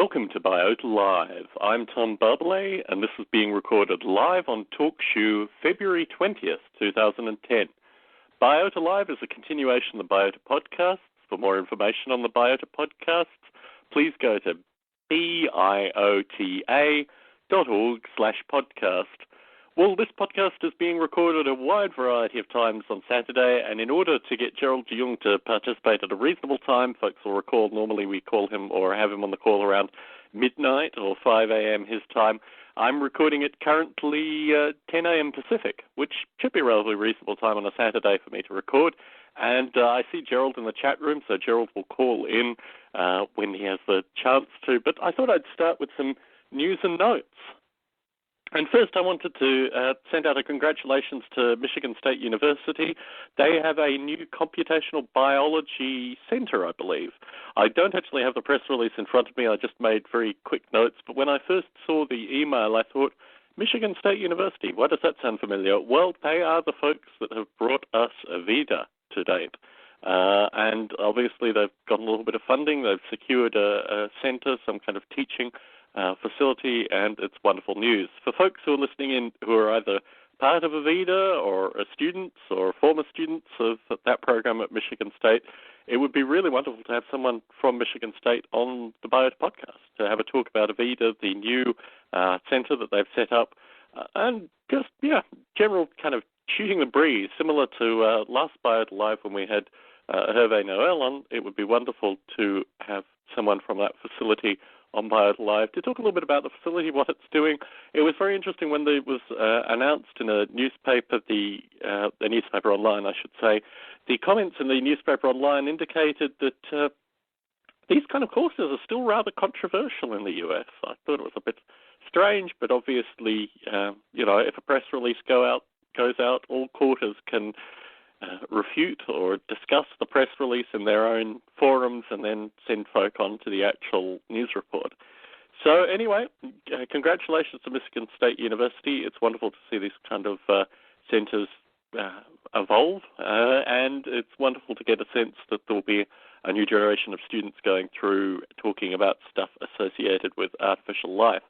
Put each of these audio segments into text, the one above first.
Welcome to Biota Live. I'm Tom Barbalet, and this is being recorded live on TalkShoe, February 20th, 2010. Biota Live is a continuation of the Biota podcasts. For more information on the Biota podcasts, please go to biota.org/podcast. Well, this podcast is being recorded a wide variety of times on Saturday, and in order to get Gerald de Jong to participate at a reasonable time, folks will recall normally we call him or have him on the call around midnight or 5 a.m. his time. I'm recording it currently 10 a.m. Pacific, which should be a relatively reasonable time on a Saturday for me to record. And I see Gerald in the chat room, so Gerald will call in when he has the chance to. But I thought I'd start with some news and notes. And first, I wanted to send out a congratulations to Michigan State University. They have a new computational biology center, I believe. I don't actually have the press release in front of me. I just made very quick notes. But when I first saw the email, I thought, Michigan State University, why does that sound familiar? Well, they are the folks that have brought us Biota to date. And obviously, they've got a little bit of funding. They've secured a center, some kind of teaching facility, and it's wonderful news. For folks who are listening in who are either part of Biota or are students or former students of that program at Michigan State, it would be really wonderful to have someone from Michigan State on the Biota podcast to have a talk about Biota, the new center that they've set up, and just, general kind of shooting the breeze, similar to last Biota Live when we had Hervé Noël on. It would be wonderful to have someone from that facility on Biota Live to talk a little bit about the facility, what it's doing. It was very interesting when it was announced in a newspaper, the newspaper online, I should say. The comments in the newspaper online indicated that these kind of courses are still rather controversial in the U.S. I thought it was a bit strange, but obviously, if a press release goes out, all quarters can refute or discuss the press release in their own forums and then send folk on to the actual news report. So anyway, congratulations to Michigan State University. It's wonderful to see these kind of centers evolve, and it's wonderful to get a sense that there will be a new generation of students going through talking about stuff associated with artificial life.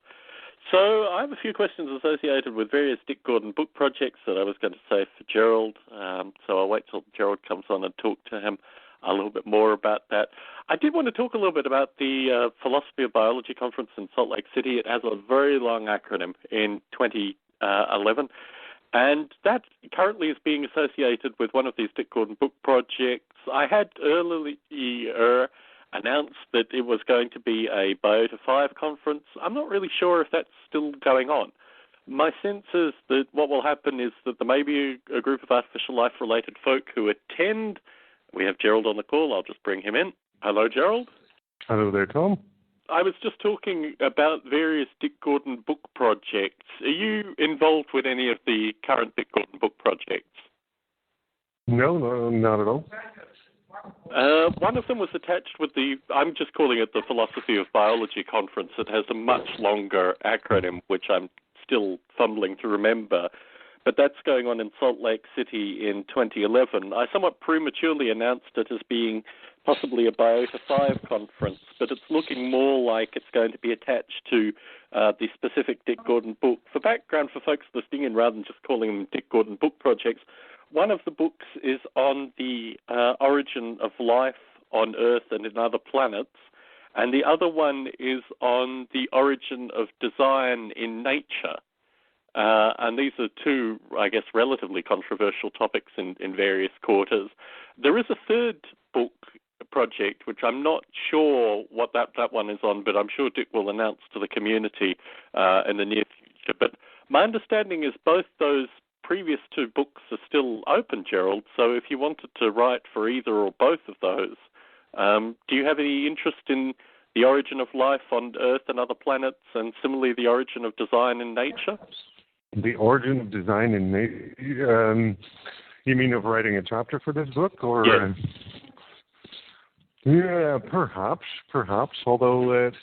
So I have a few questions associated with various Dick Gordon book projects that I was going to say for Gerald. So I'll wait till Gerald comes on and talk to him a little bit more about that. I did want to talk a little bit about the Philosophy of Biology conference in Salt Lake City. It has a very long acronym in 2011. And that currently is being associated with one of these Dick Gordon book projects. I had earlier announced that it was going to be a Biota 5 conference. I'm not really sure if that's still going on. My sense is that what will happen is that there may be a group of artificial life-related folk who attend. We have Gerald on the call. I'll just bring him in. Hello, Gerald. Hello there, Tom. I was just talking about various Dick Gordon book projects. Are you involved with any of the current Dick Gordon book projects? No, not at all. One of them was attached with I'm just calling it the Philosophy of Biology conference. It has a much longer acronym, which I'm still fumbling to remember. But that's going on in Salt Lake City in 2011. I somewhat prematurely announced it as being possibly a Biota 5 conference, but it's looking more like it's going to be attached to the specific Dick Gordon book. For background, for folks listening in, rather than just calling them Dick Gordon book projects, one of the books is on the origin of life on Earth and in other planets, and the other one is on the origin of design in nature. And these are two, I guess, relatively controversial topics in various quarters. There is a third book project, which I'm not sure what that one is on, but I'm sure Dick will announce to the community in the near future. But my understanding is both those previous two books are still open, Gerald, so if you wanted to write for either or both of those, do you have any interest in the origin of life on Earth and other planets, and similarly the origin of design in nature? The origin of design in nature? You mean of writing a chapter for this book? Or yes. Yeah, perhaps, although it's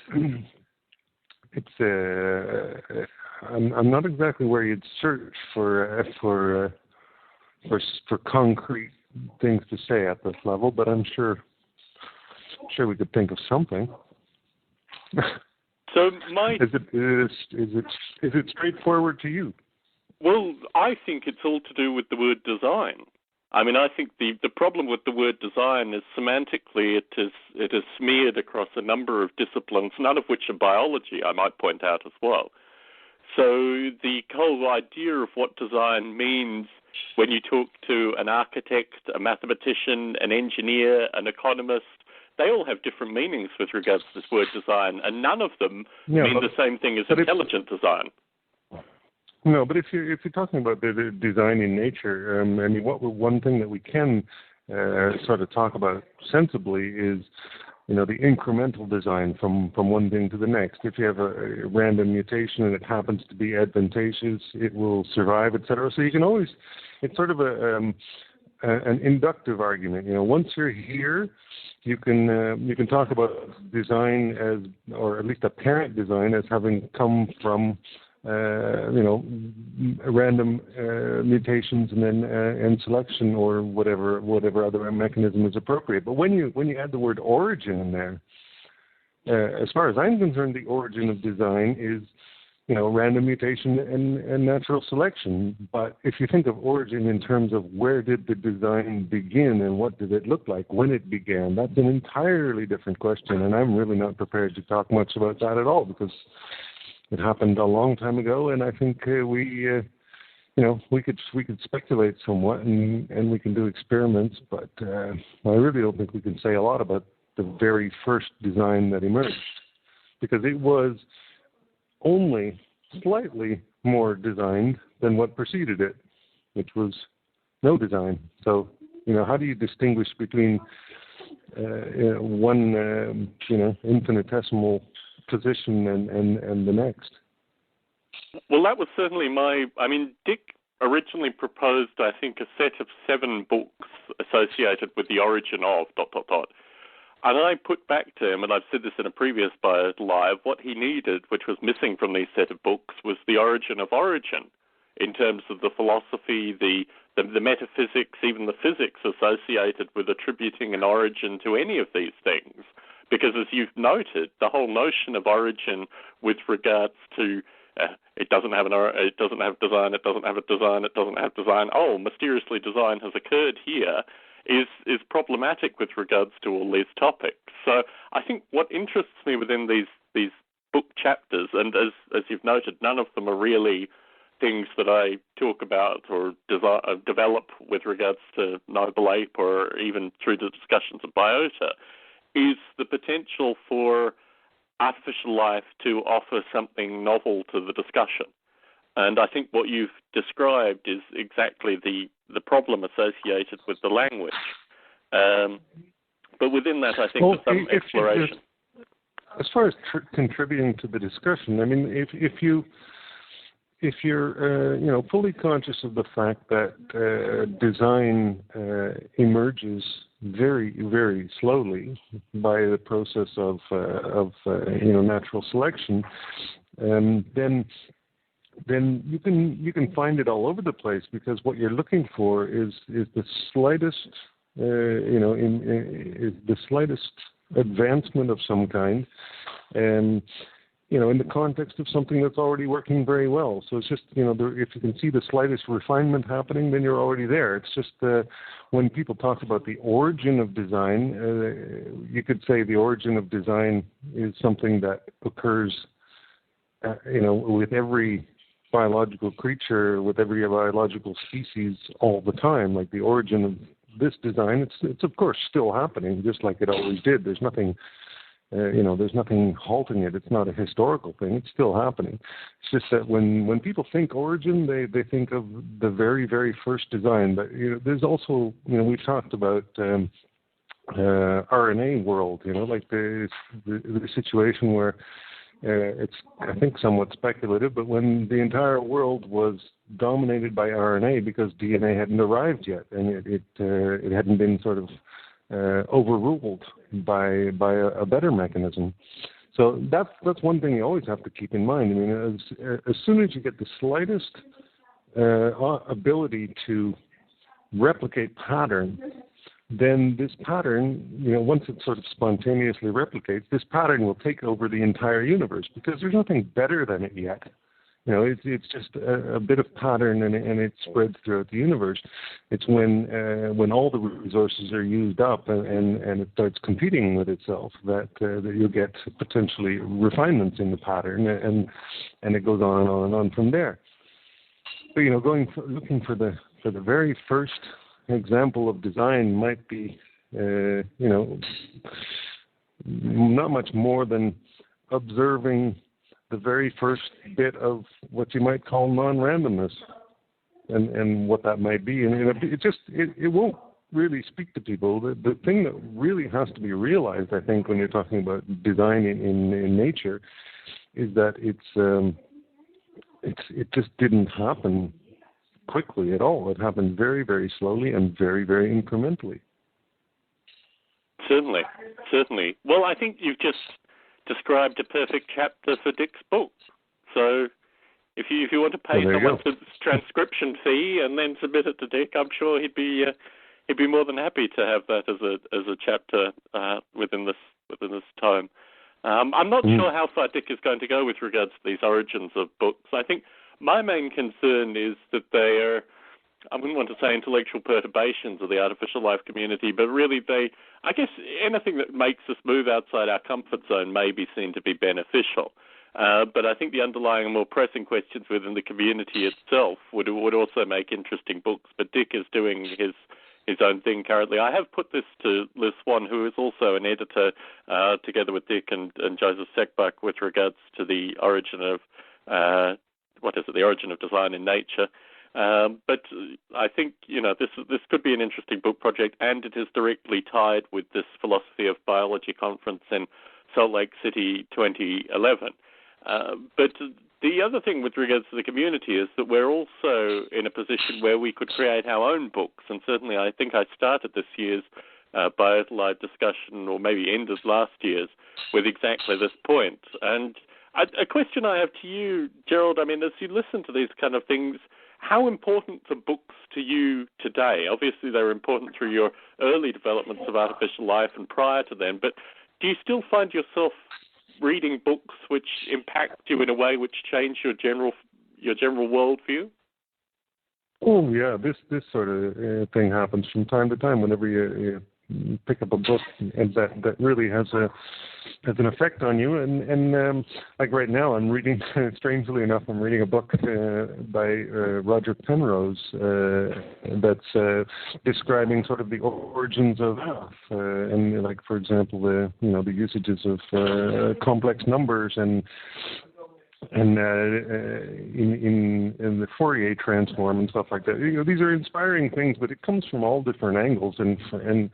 I'm not exactly where you'd search for concrete things to say at this level, but I'm sure we could think of something. So is it straightforward to you? Well, I think it's all to do with the word design. I mean, I think the problem with the word design is semantically it is smeared across a number of disciplines, none of which are biology, I might point out as well. So the whole idea of what design means when you talk to an architect, a mathematician, an engineer, an economist, they all have different meanings with regards to this word design, and none of them mean the same thing as intelligent design. No, but if you're talking about the design in nature, I mean, one thing that we can sort of talk about sensibly is, you know, the incremental design from one thing to the next. If you have a random mutation and it happens to be advantageous, it will survive, etc. So you can always, it's sort of an inductive argument. You know, once you're here, you can talk about design as, or at least apparent design as having come from random mutations and then and selection or whatever other mechanism is appropriate. But when you add the word origin in there, as far as I'm concerned, the origin of design is, you know, random mutation and natural selection. But if you think of origin in terms of where did the design begin and what did it look like when it began, that's an entirely different question, and I'm really not prepared to talk much about that at all, because it happened a long time ago, and I think we could speculate somewhat, and we can do experiments, but I really don't think we can say a lot about the very first design that emerged, because it was only slightly more designed than what preceded it, which was no design. So, you know, how do you distinguish between one infinitesimal position and the next? Well, that was certainly Dick originally proposed, I think, a set of 7 books associated with the origin of ... And I put back to him, and I've said this in a previous Biota Live, what he needed, which was missing from these set of books, was the origin of origin, in terms of the philosophy, the metaphysics, even the physics associated with attributing an origin to any of these things. Because as you've noted, the whole notion of origin with regards to it doesn't have design, it doesn't have design, it doesn't have design, oh, mysteriously design has occurred here, is problematic with regards to all these topics. So I think what interests me within these book chapters, and as you've noted, none of them are really things that I talk about or develop with regards to Noble Ape or even through the discussions of Biota, is the potential for artificial life to offer something novel to the discussion. And I think what you've described is exactly the problem associated with the language. But within that, I think there's some exploration. As far as contributing to the discussion, I mean, if you're fully conscious of the fact that design emerges very, very slowly by the process of natural selection, then you can find it all over the place, because what you're looking for is the slightest is the slightest advancement of some kind, and in the context of something that's already working very well. So it's just, if you can see the slightest refinement happening, then you're already there. It's just when people talk about the origin of design, you could say the origin of design is something that occurs, with every biological creature, with every biological species all the time. Like the origin of this design, it's of course still happening, just like it always did. There's nothing there's nothing halting it. It's not a historical thing. It's still happening. It's just that when people think origin, they think of the very, very first design. But there's also, we've talked about RNA world. Like the situation where it's, I think, somewhat speculative, but when the entire world was dominated by RNA because DNA hadn't arrived yet, and it hadn't been sort of overruled by a better mechanism. So that's one thing you always have to keep in mind. I mean, as soon as you get the slightest ability to replicate pattern, then this pattern, once it sort of spontaneously replicates, this pattern will take over the entire universe because there's nothing better than it yet. It's just a bit of pattern, and it spreads throughout the universe. It's when all the resources are used up and it starts competing with itself that you'll get potentially refinements in the pattern, and it goes on and on and on from there. But looking for the very first example of design might be not much more than observing the very first bit of what you might call non-randomness, and what that might be, and it won't really speak to people. The thing that really has to be realized, I think, when you're talking about design in nature, is that it just didn't happen quickly at all. It happened very, very slowly and very, very incrementally. Certainly. Well, I think you've just described a perfect chapter for Dick's book. So if you want to pay someone a transcription fee and then submit it to Dick, I'm sure he'd be more than happy to have that as a chapter within this time. I'm not sure how far Dick is going to go with regards to these origins of books. I think my main concern is that they are, I wouldn't want to say intellectual perturbations of the artificial life community, but really I guess anything that makes us move outside our comfort zone may be seen to be beneficial. But I think the underlying more pressing questions within the community itself would also make interesting books. But Dick is doing his own thing currently. I have put this to Liz Swan, who is also an editor, together with Dick and Joseph Seckbach, with regards to the origin of the origin of design in nature. But I think, this could be an interesting book project, and it is directly tied with this Philosophy of Biology conference in Salt Lake City 2011. But the other thing with regards to the community is that we're also in a position where we could create our own books, and certainly I think I started this year's Biota Live discussion, or maybe ended last year's, with exactly this point. And a question I have to you, Gerald, I mean, as you listen to these kind of things, how important are books to you today? Obviously, they're important through your early developments of artificial life and prior to then, but do you still find yourself reading books which impact you in a way which change your general worldview? Oh, yeah, this sort of thing happens from time to time whenever you pick up a book and that really has an effect on you. And like right now, I'm reading, strangely enough, a book by Roger Penrose that's describing sort of the origins of math, and like, for example, the usages of complex numbers and in the Fourier transform and stuff like that. These are inspiring things, but it comes from all different angles. And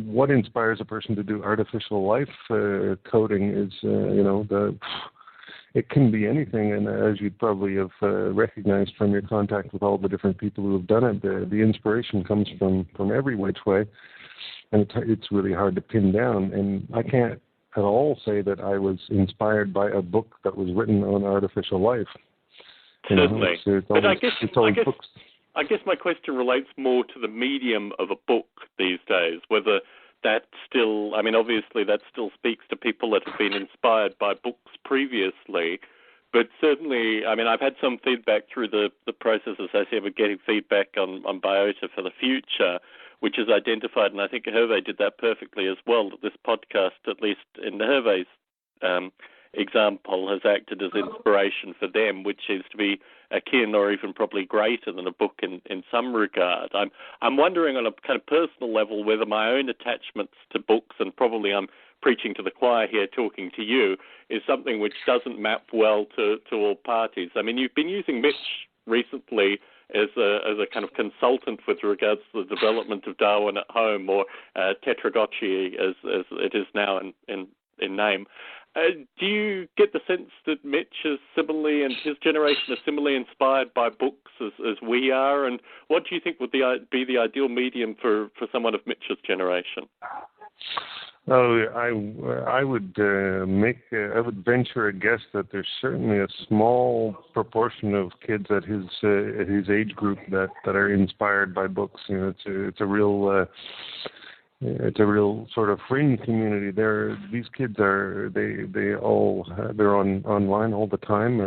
what inspires a person to do artificial life coding is, it can be anything. And as you'd probably have recognized from your contact with all the different people who have done it, the inspiration comes from every which way, and it's really hard to pin down. And I can't at all say that I was inspired by a book that was written on artificial life. Certainly. But I guess my question relates more to the medium of a book these days, whether that still, I mean, obviously that still speaks to people that have been inspired by books previously, but certainly, I mean, I've had some feedback through the process associated with getting feedback on Biota for the future, which is identified, and I think Hervé did that perfectly as well, that this podcast, at least in Hervé's example, has acted as inspiration for them, which seems to be akin or even probably greater than a book in some regard. I'm wondering on a kind of personal level whether my own attachments to books, and probably I'm preaching to the choir here talking to you, is something which doesn't map well to all parties. I mean, you've been using Mitch recently as a kind of consultant with regards to the development of Darwin at Home, or Tetragotchi as it is now in name. Do you get the sense that Mitch is similarly, and his generation is similarly inspired by books as we are? And what do you think would be the ideal medium for someone of Mitch's generation? Oh, I would venture a guess that there's certainly a small proportion of kids at his age group that are inspired by books. It's a real it's a real sort of fringe community. These kids are they're online all the time,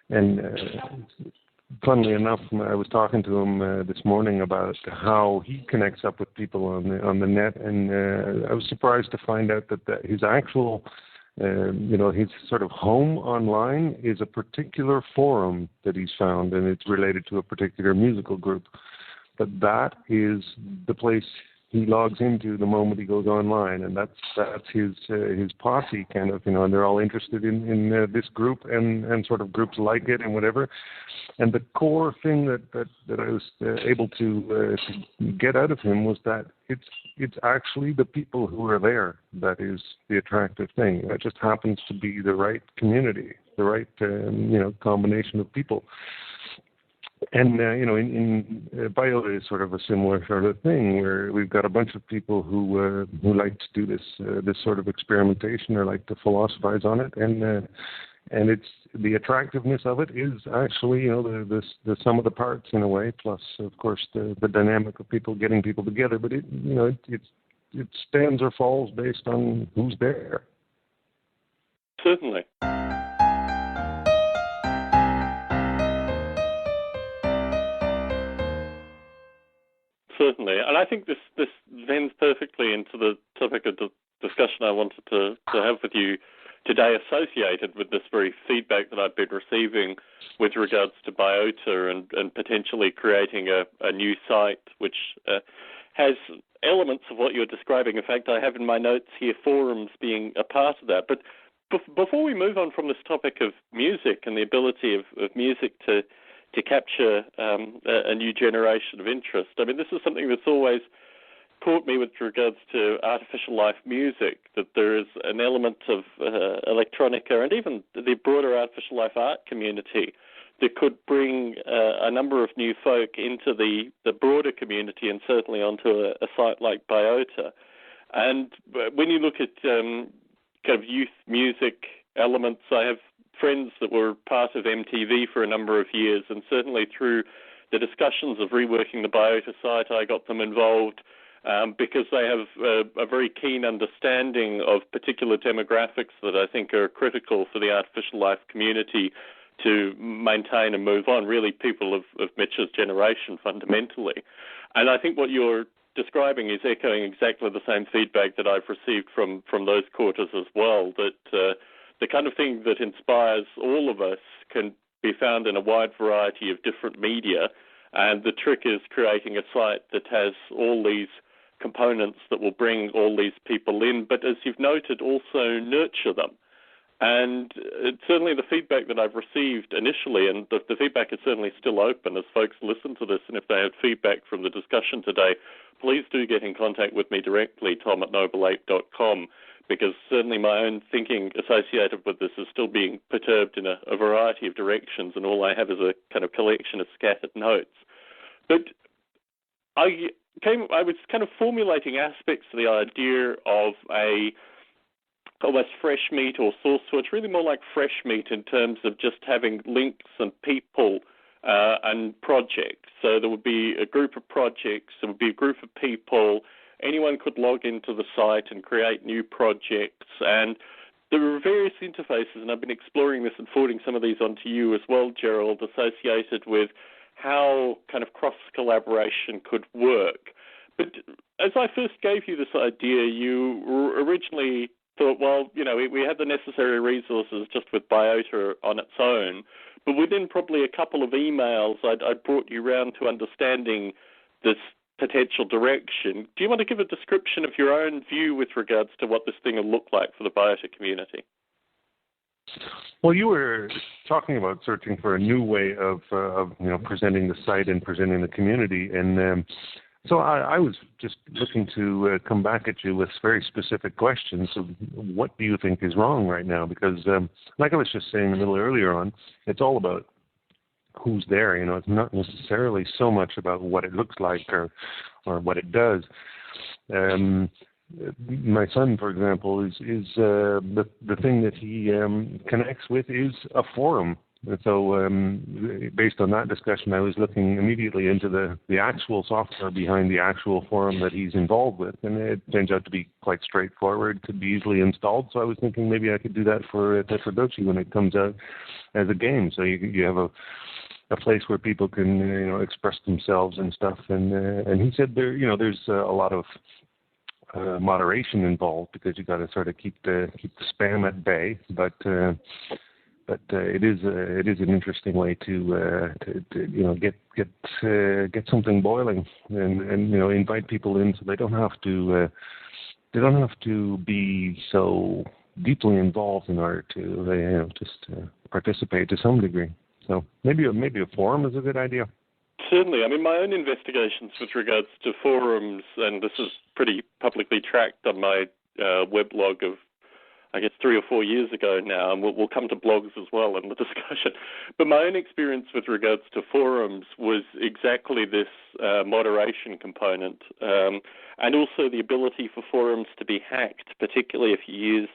and funnily enough, I was talking to him this morning about how he connects up with people on the net, and I was surprised to find out that his actual his sort of home online is a particular forum that he's found, and it's related to a particular musical group. But that is the place he logs into the moment he goes online, and that's his posse kind of, and they're all interested in this group and sort of groups like it and whatever. And the core thing that I was able to get out of him was that it's actually the people who are there that is the attractive thing. That just happens to be the right community, the right combination of people. And in Biota is sort of a similar sort of thing, where we've got a bunch of people who like to do this sort of experimentation, or like to philosophize on it, and it's the attractiveness of it is actually the sum of the parts in a way, plus of course the dynamic of people getting people together. But it stands or falls based on who's there. Certainly. Certainly, and I think this vends perfectly into the topic of discussion I wanted to have with you today, associated with this very feedback that I've been receiving with regards to Biota and potentially creating a new site which has elements of what you're describing. In fact, I have in my notes here forums being a part of that. But before we move on from this topic of music and the ability of music to capture a new generation of interest. I mean, this is something that's always caught me with regards to artificial life music, that there is an element of electronica and even the broader artificial life art community that could bring a number of new folk into the broader community and certainly onto a site like Biota. And when you look at kind of youth music elements, I have friends that were part of MTV for a number of years, and certainly through the discussions of reworking the Biota site, I got them involved because they have a very keen understanding of particular demographics that I think are critical for the artificial life community to maintain and move on, really people of Mitch's generation fundamentally. And I think what you're describing is echoing exactly the same feedback that I've received from those quarters as well, that the kind of thing that inspires all of us can be found in a wide variety of different media, and the trick is creating a site that has all these components that will bring all these people in, but as you've noted, also nurture them. And certainly the feedback that I've received initially, and the feedback is certainly still open as folks listen to this, and if they have feedback from the discussion today, please do get in contact with me directly, tom@noble8.com, because certainly my own thinking associated with this is still being perturbed in a variety of directions, and all I have is a kind of collection of scattered notes. But I was kind of formulating aspects of the idea of almost fresh meat or source, so it's really more like fresh meat in terms of just having links and people and projects. So there would be a group of projects, there would be a group of people. Anyone could log into the site and create new projects, and there are various interfaces, and I've been exploring this and forwarding some of these onto you as well, Gerald, associated with how kind of cross-collaboration could work. But as I first gave you this idea, you originally thought, well, we had the necessary resources just with Biota on its own, but within probably a couple of emails, I brought you round to understanding this potential direction. Do you want to give a description of your own view with regards to what this thing will look like for the Biota community? Well, you were talking about searching for a new way of presenting the site and presenting the community, and so I was just looking to come back at you with very specific questions of what do you think is wrong right now? Because like I was just saying a little earlier on, it's all about who's there. It's not necessarily so much about what it looks like or what it does. My son, for example, is the thing that he connects with is a forum. And so based on that discussion, I was looking immediately into the actual software behind the actual forum that he's involved with, and it turns out to be quite straightforward, could be easily installed. So I was thinking maybe I could do that for Tetrodochi when it comes out as a game. So you have a place where people can express themselves and stuff. And he said there's a lot of moderation involved because you got to sort of keep the spam at bay, but it is an interesting way to get something boiling and invite people in so they don't have to be so deeply involved in order to just participate to some degree. So maybe a forum is a good idea. Certainly. I mean, my own investigations with regards to forums, and this is pretty publicly tracked on my weblog of, I guess, 3 or 4 years ago now, and we'll come to blogs as well in the discussion. But my own experience with regards to forums was exactly this moderation component, and also the ability for forums to be hacked, particularly if you use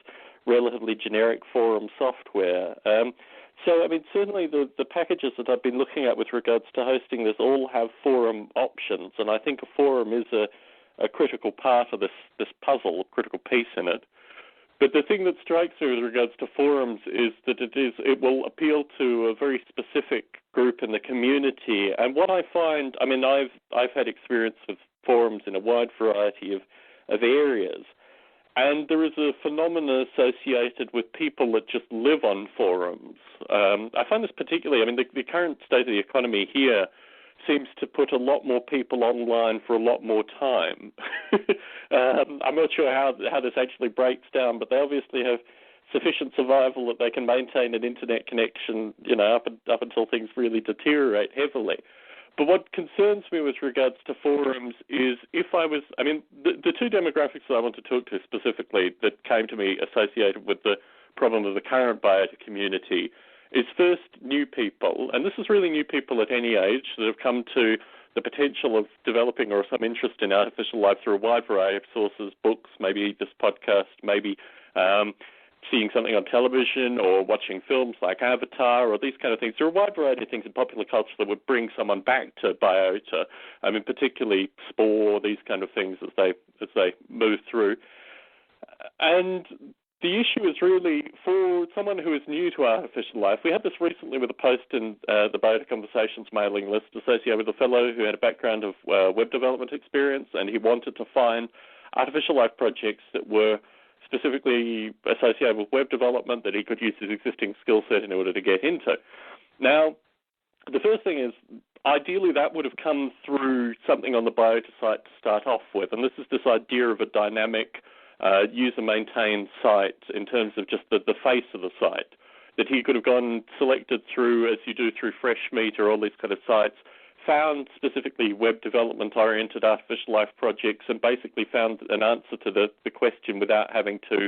relatively generic forum software. So, I mean, certainly the packages that I've been looking at with regards to hosting this all have forum options, and I think a forum is a critical part of this puzzle, a critical piece in it. But the thing that strikes me with regards to forums is that it will appeal to a very specific group in the community. And what I find, I mean, I've had experience with forums in a wide variety of areas. And there is a phenomenon associated with people that just live on forums. I find this particularly, I mean, the current state of the economy here seems to put a lot more people online for a lot more time. I'm not sure how this actually breaks down, but they obviously have sufficient survival that they can maintain an internet connection, up until things really deteriorate heavily. But what concerns me with regards to forums is the two demographics that I want to talk to specifically that came to me associated with the problem of the current Biota community is first new people, and this is really new people at any age that have come to the potential of developing or some interest in artificial life through a wide variety of sources, books, maybe this podcast, maybe seeing something on television or watching films like Avatar or these kind of things. There are a wide variety of things in popular culture that would bring someone back to Biota. I mean, particularly Spore, these kind of things as they move through. And the issue is really for someone who is new to artificial life. We had this recently with a post in the Biota Conversations mailing list associated with a fellow who had a background of web development experience, and he wanted to find artificial life projects that were specifically associated with web development that he could use his existing skill set in order to get into. Now, the first thing is, ideally that would have come through something on the Biota site to start off with, and this is this idea of a dynamic user-maintained site in terms of just the face of the site, that he could have gone selected through, as you do through Fresh Meat or all these kind of sites, found specifically web development-oriented artificial life projects and basically found an answer to the question without having to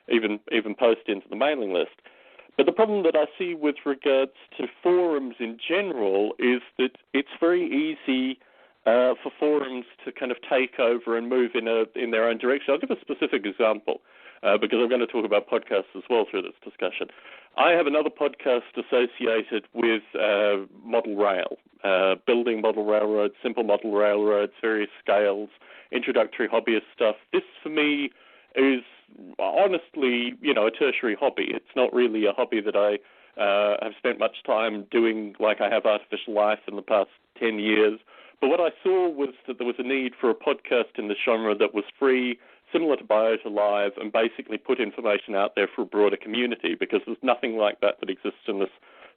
even post into the mailing list. But the problem that I see with regards to forums in general is that it's very easy for forums to kind of take over and move in their own direction. I'll give a specific example because I'm going to talk about podcasts as well through this discussion. I have another podcast associated with model rail, building model railroads, simple model railroads, various scales, introductory hobbyist stuff. This, for me, is honestly, a tertiary hobby. It's not really a hobby that I have spent much time doing like I have artificial life in the past 10 years. But what I saw was that there was a need for a podcast in the genre that was free, similar to Biota Live, and basically put information out there for a broader community, because there's nothing like that exists in this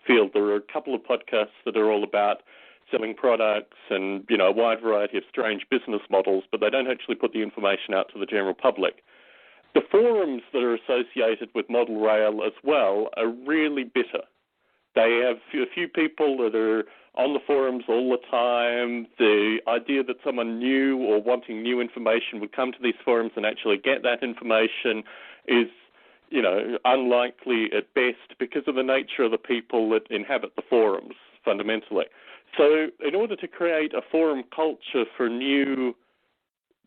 field. There are a couple of podcasts that are all about selling products and, a wide variety of strange business models, but they don't actually put the information out to the general public. The forums that are associated with model rail as well are really bitter. They have a few people that are on the forums all the time. The idea that someone new or wanting new information would come to these forums and actually get that information is, unlikely at best because of the nature of the people that inhabit the forums, fundamentally. So in order to create a forum culture for new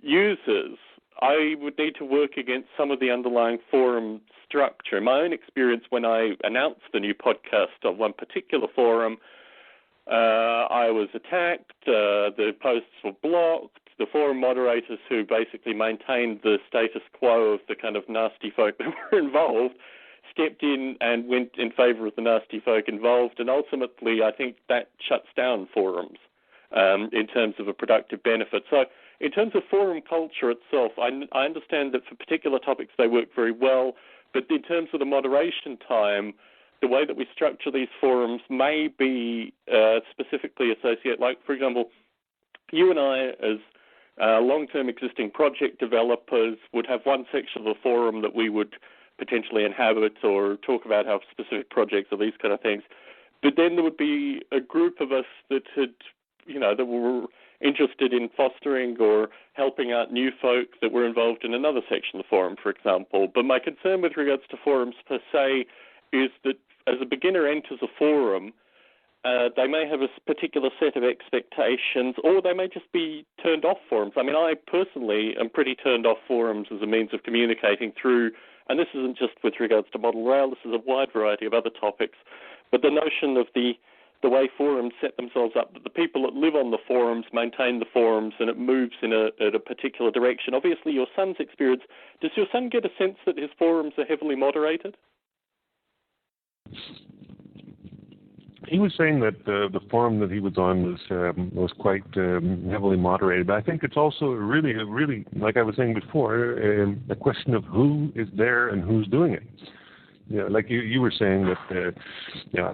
users, I would need to work against some of the underlying forum structure. In my own experience, when I announced the new podcast on one particular forum, I was attacked, the posts were blocked, the forum moderators who basically maintained the status quo of the kind of nasty folk that were involved stepped in and went in favor of the nasty folk involved, and ultimately I think that shuts down forums in terms of a productive benefit. So in terms of forum culture itself, I understand that for particular topics they work very well, but in terms of the moderation time, the way that we structure these forums may be specifically associated, like, for example, you and I as long-term existing project developers would have one section of the forum that we would potentially inhabit or talk about our specific projects or these kind of things. But then there would be a group of us that had, that were interested in fostering or helping out new folk that were involved in another section of the forum, for example. But my concern with regards to forums per se is that as a beginner enters a forum, they may have a particular set of expectations, or they may just be turned off forums. I mean, I personally am pretty turned off forums as a means of communicating through, and this isn't just with regards to model rail, this is a wide variety of other topics, but the notion of the way forums set themselves up, that the people that live on the forums maintain the forums and it moves in a particular direction. Obviously, your son's experience, does your son get a sense that his forums are heavily moderated? He was saying that the forum that he was on was quite heavily moderated. But I think it's also really, like I was saying before, a question of who is there and who's doing it. Like you were saying that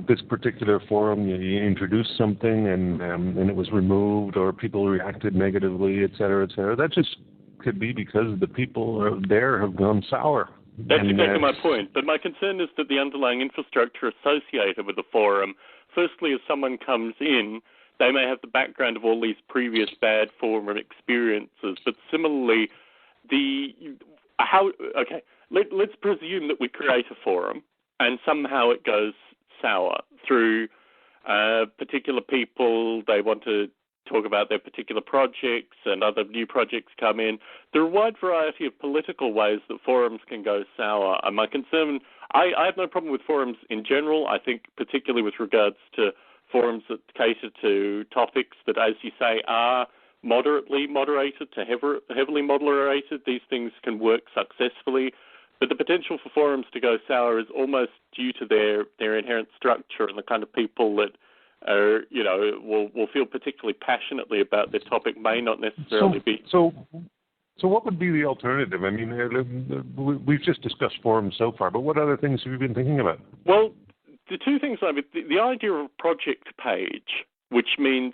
this particular forum, you introduced something and it was removed, or people reacted negatively, et cetera, et cetera. That just could be because the people there have gone sour. That's exactly my point. But my concern is that the underlying infrastructure associated with the forum, firstly, as someone comes in, they may have the background of all these previous bad forum experiences. But similarly, let's presume that we create a forum and somehow it goes sour through particular people. They want to talk about their particular projects and other new projects come in. There are a wide variety of political ways that forums can go sour. And my concern, I have no problem with forums in general. I think particularly with regards to forums that cater to topics that, as you say, are moderately moderated to heavily moderated, these things can work successfully. But the potential for forums to go sour is almost due to their inherent structure and the kind of people that will feel particularly passionately about their topic may not necessarily be. So what would be the alternative? I mean, we've just discussed forums so far, but what other things have you been thinking about? Well, the two things, the idea of a project page, which means,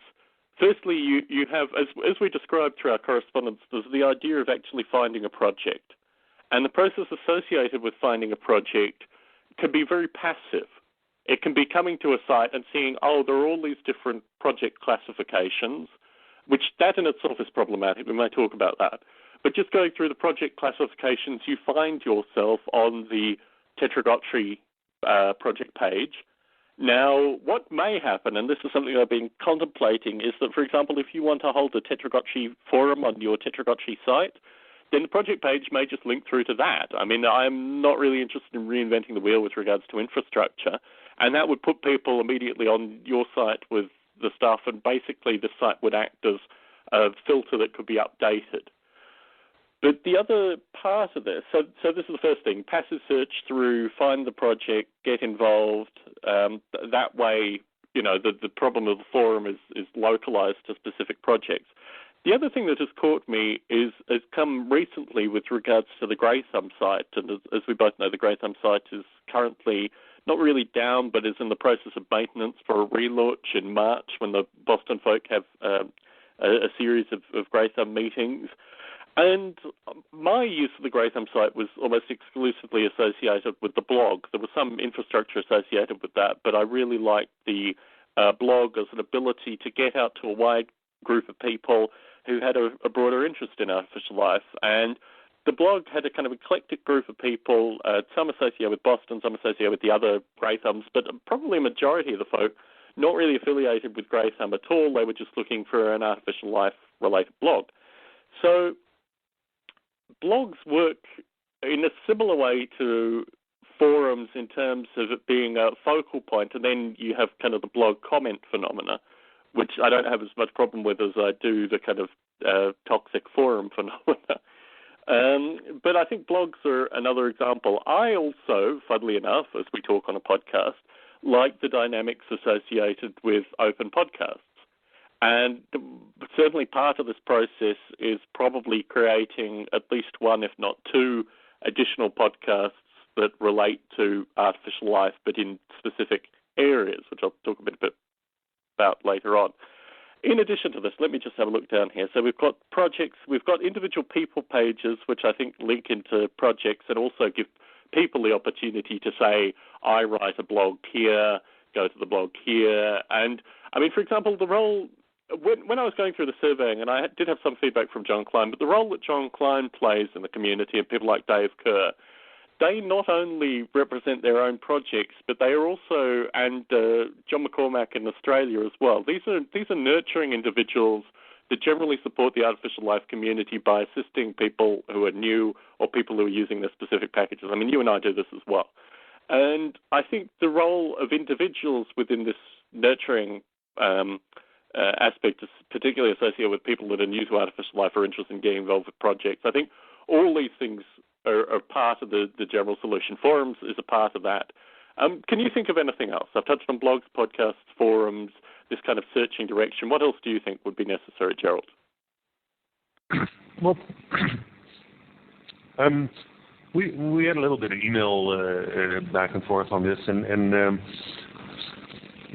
firstly, you have, as we described through our correspondence, there's the idea of actually finding a project. And the process associated with finding a project can be very passive. It can be coming to a site and seeing, there are all these different project classifications, which that in itself is problematic. We may talk about that. But just going through the project classifications, you find yourself on the Tetragotry project page. Now, what may happen, and this is something I've been contemplating, is that, for example, if you want to hold a Tetragotry forum on your Tetragotry site, then the project page may just link through to that. I mean, I'm not really interested in reinventing the wheel with regards to infrastructure, and that would put people immediately on your site with the stuff, and basically the site would act as a filter that could be updated. But the other part of this, so this is the first thing, passive search through, find the project, get involved. That way, the problem of the forum is localized to specific projects. The other thing that has caught me has come recently with regards to the Grey Thumb site, and as we both know, the Grey Thumb site is currently not really down, but is in the process of maintenance for a relaunch in March when the Boston folk have a series of Grey Thumb meetings. And my use of the Grey Thumb site was almost exclusively associated with the blog. There was some infrastructure associated with that, but I really liked the blog as an ability to get out to a wide group of people who had a broader interest in artificial life. And the blog had a kind of eclectic group of people, some associated with Boston, some associated with the other Grey Thumbs, but probably a majority of the folk not really affiliated with Grey Thumb at all. They were just looking for an artificial life-related blog. So blogs work in a similar way to forums in terms of it being a focal point, and then you have kind of the blog comment phenomena, which I don't have as much problem with as I do the kind of toxic forum phenomena. But I think blogs are another example. I also, funnily enough, as we talk on a podcast, like the dynamics associated with open podcasts. And certainly part of this process is probably creating at least one, if not two, additional podcasts that relate to artificial life, but in specific areas, which I'll talk a bit about later on. In addition to this, let me just have a look down here. So we've got projects, we've got individual people pages, which I think link into projects and also give people the opportunity to say, I write a blog here, go to the blog here. And, I mean, for example, the role, when I was going through the surveying, and I did have some feedback from John Klein, but the role that John Klein plays in the community and people like Dave Kerr, they not only represent their own projects, but they are also, and John McCormack in Australia as well, these are nurturing individuals that generally support the artificial life community by assisting people who are new or people who are using their specific packages. I mean, you and I do this as well. And I think the role of individuals within this nurturing aspect is particularly associated with people that are new to artificial life or interested in getting involved with projects. I think all these things are part of the general solution. Forums is a part of that. Can you think of anything else? I've touched on blogs, podcasts, forums, this kind of searching direction. What else do you think would be necessary, Gerald? Well, we had a little bit of email back and forth on this, and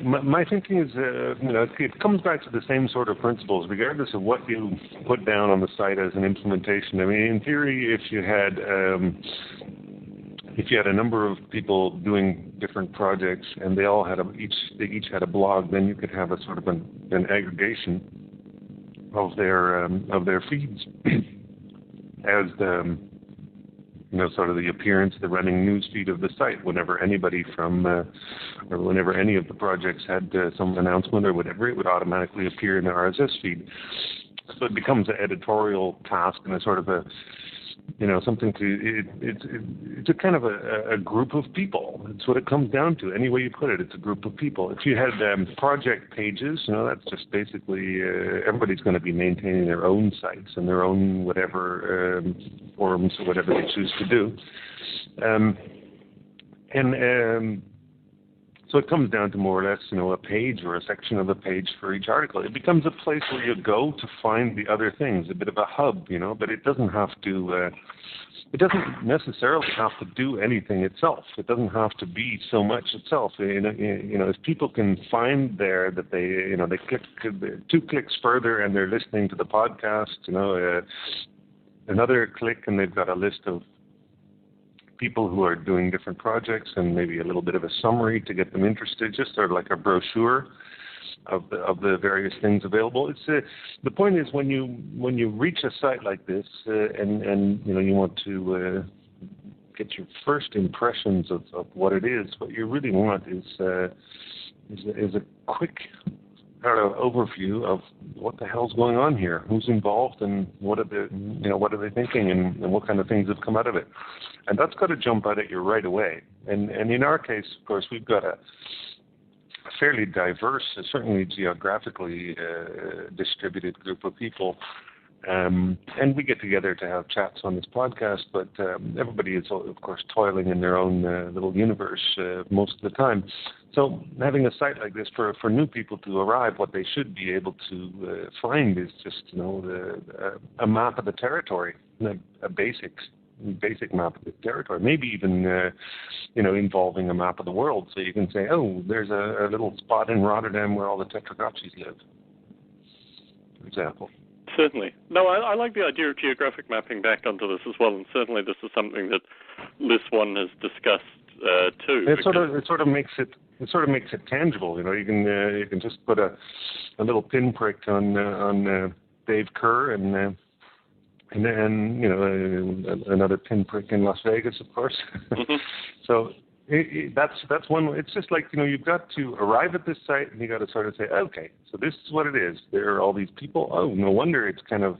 my thinking is, it comes back to the same sort of principles, regardless of what you put down on the site as an implementation. I mean, in theory, if you had a number of people doing different projects and they all had they each had a blog, then you could have a sort of an aggregation of their feeds as the sort of the appearance, the running news feed of the site. Whenever anybody or whenever any of the projects had some announcement or whatever, it would automatically appear in the RSS feed. So it becomes an editorial task and a sort of a, something it's a kind of a group of people. It's what it comes down to. Any way you put it, it's a group of people. If you had project pages, that's just basically everybody's going to be maintaining their own sites and their own whatever forums or whatever they choose to do. So it comes down to more or less, a page or a section of a page for each article. It becomes a place where you go to find the other things, a bit of a hub, but it doesn't have to, it doesn't necessarily have to do anything itself. It doesn't have to be so much itself. If people can find there that they click 2 clicks further and they're listening to the podcast, another click and they've got a list of people who are doing different projects and maybe a little bit of a summary to get them interested, just sort of like a brochure of the various things available. It's the point is when you reach a site like this and you want to get your first impressions of what it is, what you really want is a quick sort of overview of what the hell's going on here, who's involved, and what are they thinking, and what kind of things have come out of it. And that's got to jump out at you right away. And in our case, of course, we've got a fairly diverse, certainly geographically distributed group of people. And we get together to have chats on this podcast, but everybody is, of course, toiling in their own little universe most of the time. So having a site like this for new people to arrive, what they should be able to find is just, a map of the territory, a basic map of the territory, maybe even, involving a map of the world. So you can say, oh, there's a little spot in Rotterdam where all the Tetragotchis live, for example. Certainly. No, I like the idea of geographic mapping back onto this as well, and certainly this is something that List 1 has discussed too. It sort of makes it tangible. You can just put a little pinprick on Dave Kerr and another pinprick in Las Vegas, of course. Mm-hmm. So that's one. It's just like you've got to arrive at this site and you got to sort of say, okay, so this is what it is. There are all these people. Oh, no wonder it's kind of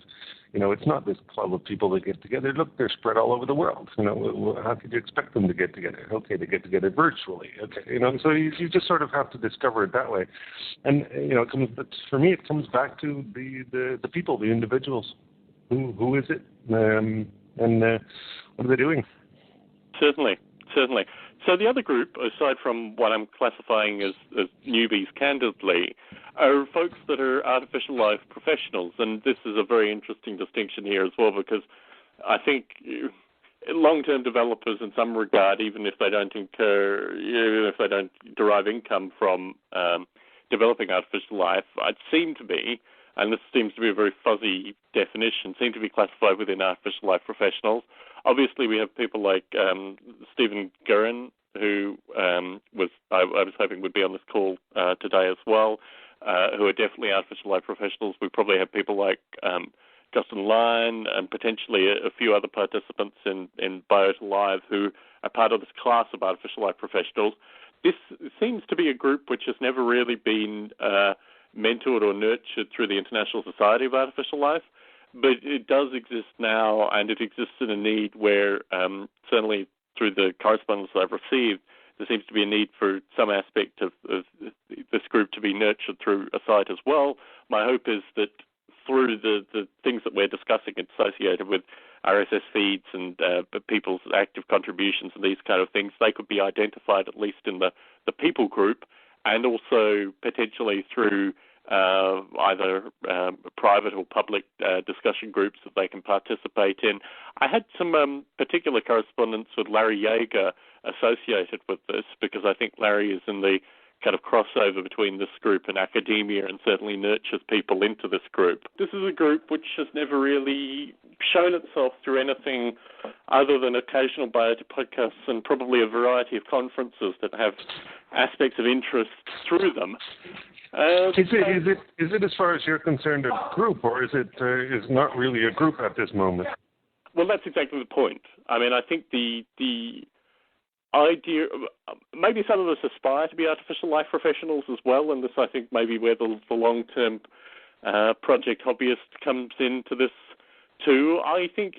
It's not this club of people that get together. Look, they're spread all over the world. How could you expect them to get together? Okay, they get together virtually. Okay, so you just sort of have to discover it that way. And for me, it comes back to the people, the individuals. Who is it? And what are they doing? Certainly. So the other group, aside from what I'm classifying as newbies candidly, are folks that are artificial life professionals. And this is a very interesting distinction here as well, because I think long-term developers in some regard, even if they don't derive income from developing artificial life, it seem to be, and this seems to be a very fuzzy definition, seem to be classified within artificial life professionals. Obviously, we have people like Stephen Guerin, who I was hoping would be on this call today as well, who are definitely artificial life professionals. We probably have people like Justin Lyon and potentially a few other participants in Biota Live who are part of this class of artificial life professionals. This seems to be a group which has never really been mentored or nurtured through the International Society of Artificial Life, but it does exist now, and it exists in a need where, certainly through the correspondence I've received, there seems to be a need for some aspect of this group to be nurtured through a site as well. My hope is that through the things that we're discussing associated with RSS feeds and people's active contributions and these kind of things, they could be identified at least in the people group, and also potentially through either private or public discussion groups that they can participate in. I had some particular correspondence with Larry Yeager associated with this, because I think Larry is in the kind of crossover between this group and academia and certainly nurtures people into this group. This is a group which has never really shown itself through anything other than occasional Biota podcasts and probably a variety of conferences that have aspects of interest through them. Is it, as far as you're concerned, a group, or is it not really a group at this moment? Well, that's exactly the point. I mean, I think the idea, maybe some of us aspire to be artificial life professionals as well, and this, I think, may be where the long-term project hobbyist comes into this too. I think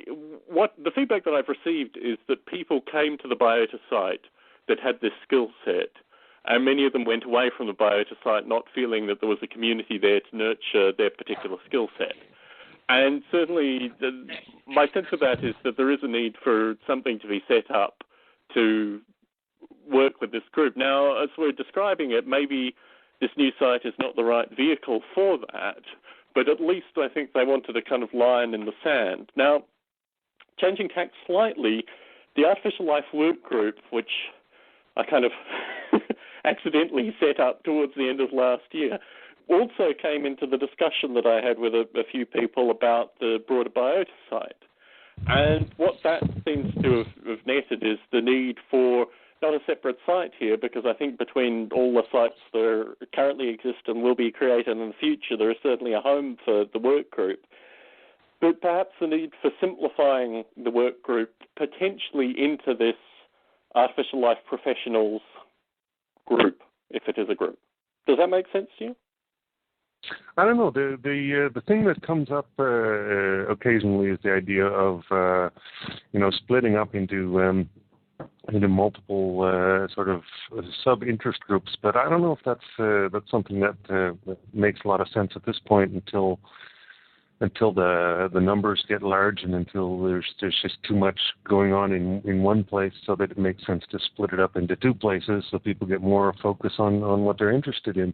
what the feedback that I've received is that people came to the Biota site that had this skill set, and many of them went away from the Biota site not feeling that there was a community there to nurture their particular skill set. And certainly my sense of that is that there is a need for something to be set up to work with this group. Now, as we're describing it, maybe this new site is not the right vehicle for that, but at least I think they wanted a kind of line in the sand. Now, changing tack slightly, the Artificial Life Work Group, which I kind of accidentally set up towards the end of last year, also came into the discussion that I had with a few people about the broader Biota site. And what that seems to have netted is the need for not a separate site here, because I think between all the sites that currently exist and will be created in the future, there is certainly a home for the work group. But perhaps the need for simplifying the work group potentially into this artificial life professionals group, if it is a group. Does that make sense to you? I don't know. The thing that comes up occasionally is the idea of splitting up into multiple sort of sub-interest groups. But I don't know if that's something that makes a lot of sense at this point until the numbers get large and until there's just too much going on in one place, so that it makes sense to split it up into two places so people get more focus on what they're interested in.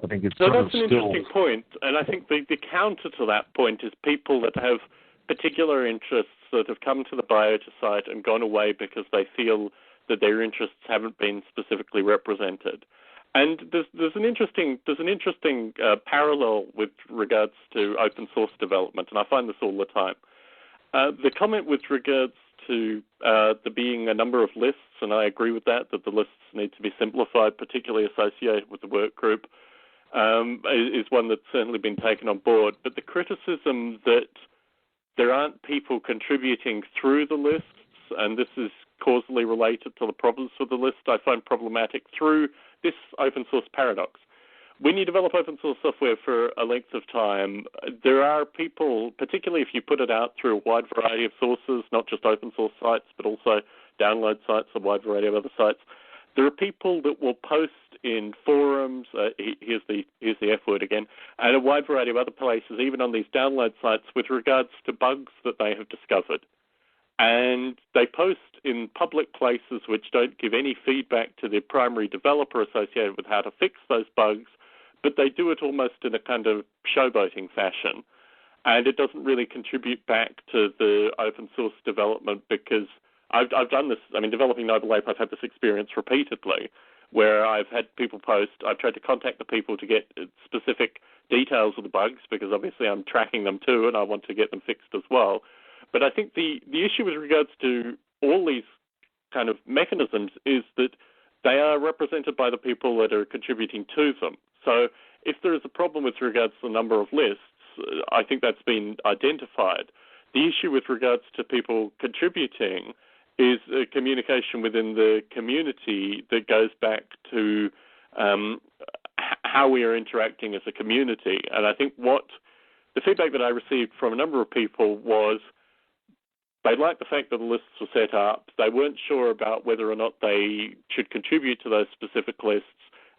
I think it's that's an interesting point, and I think the counter to that point is people that have particular interests that have come to the Biota site and gone away because they feel that their interests haven't been specifically represented. And there's an interesting parallel with regards to open source development, and I find this all the time. The comment with regards to there being a number of lists, and I agree with that the lists need to be simplified, particularly associated with the work group, is one that's certainly been taken on board. But the criticism that there aren't people contributing through the lists, and this is causally related to the problems with the list, I find problematic through this open source paradox. when you develop open source software for a length of time, there are people, particularly if you put it out through a wide variety of sources, not just open source sites, but also download sites, a wide variety of other sites. There are people that will post in forums, here's the F word again, and a wide variety of other places, even on these download sites, with regards to bugs that they have discovered. And they post in public places which don't give any feedback to the primary developer associated with how to fix those bugs, but they do it almost in a kind of showboating fashion. And it doesn't really contribute back to the open source development, because I've done this. I mean, developing Noble Ape, I've had this experience repeatedly where I've had people post. I've tried to contact the people to get specific details of the bugs, because obviously I'm tracking them too and I want to get them fixed as well. But I think the issue with regards to all these kind of mechanisms is that they are represented by the people that are contributing to them. So if there is a problem with regards to the number of lists, I think that's been identified. The issue with regards to people contributing is a communication within the community that goes back to how we are interacting as a community. And I think what the feedback that I received from a number of people was they liked the fact that the lists were set up. They weren't sure about whether or not they should contribute to those specific lists,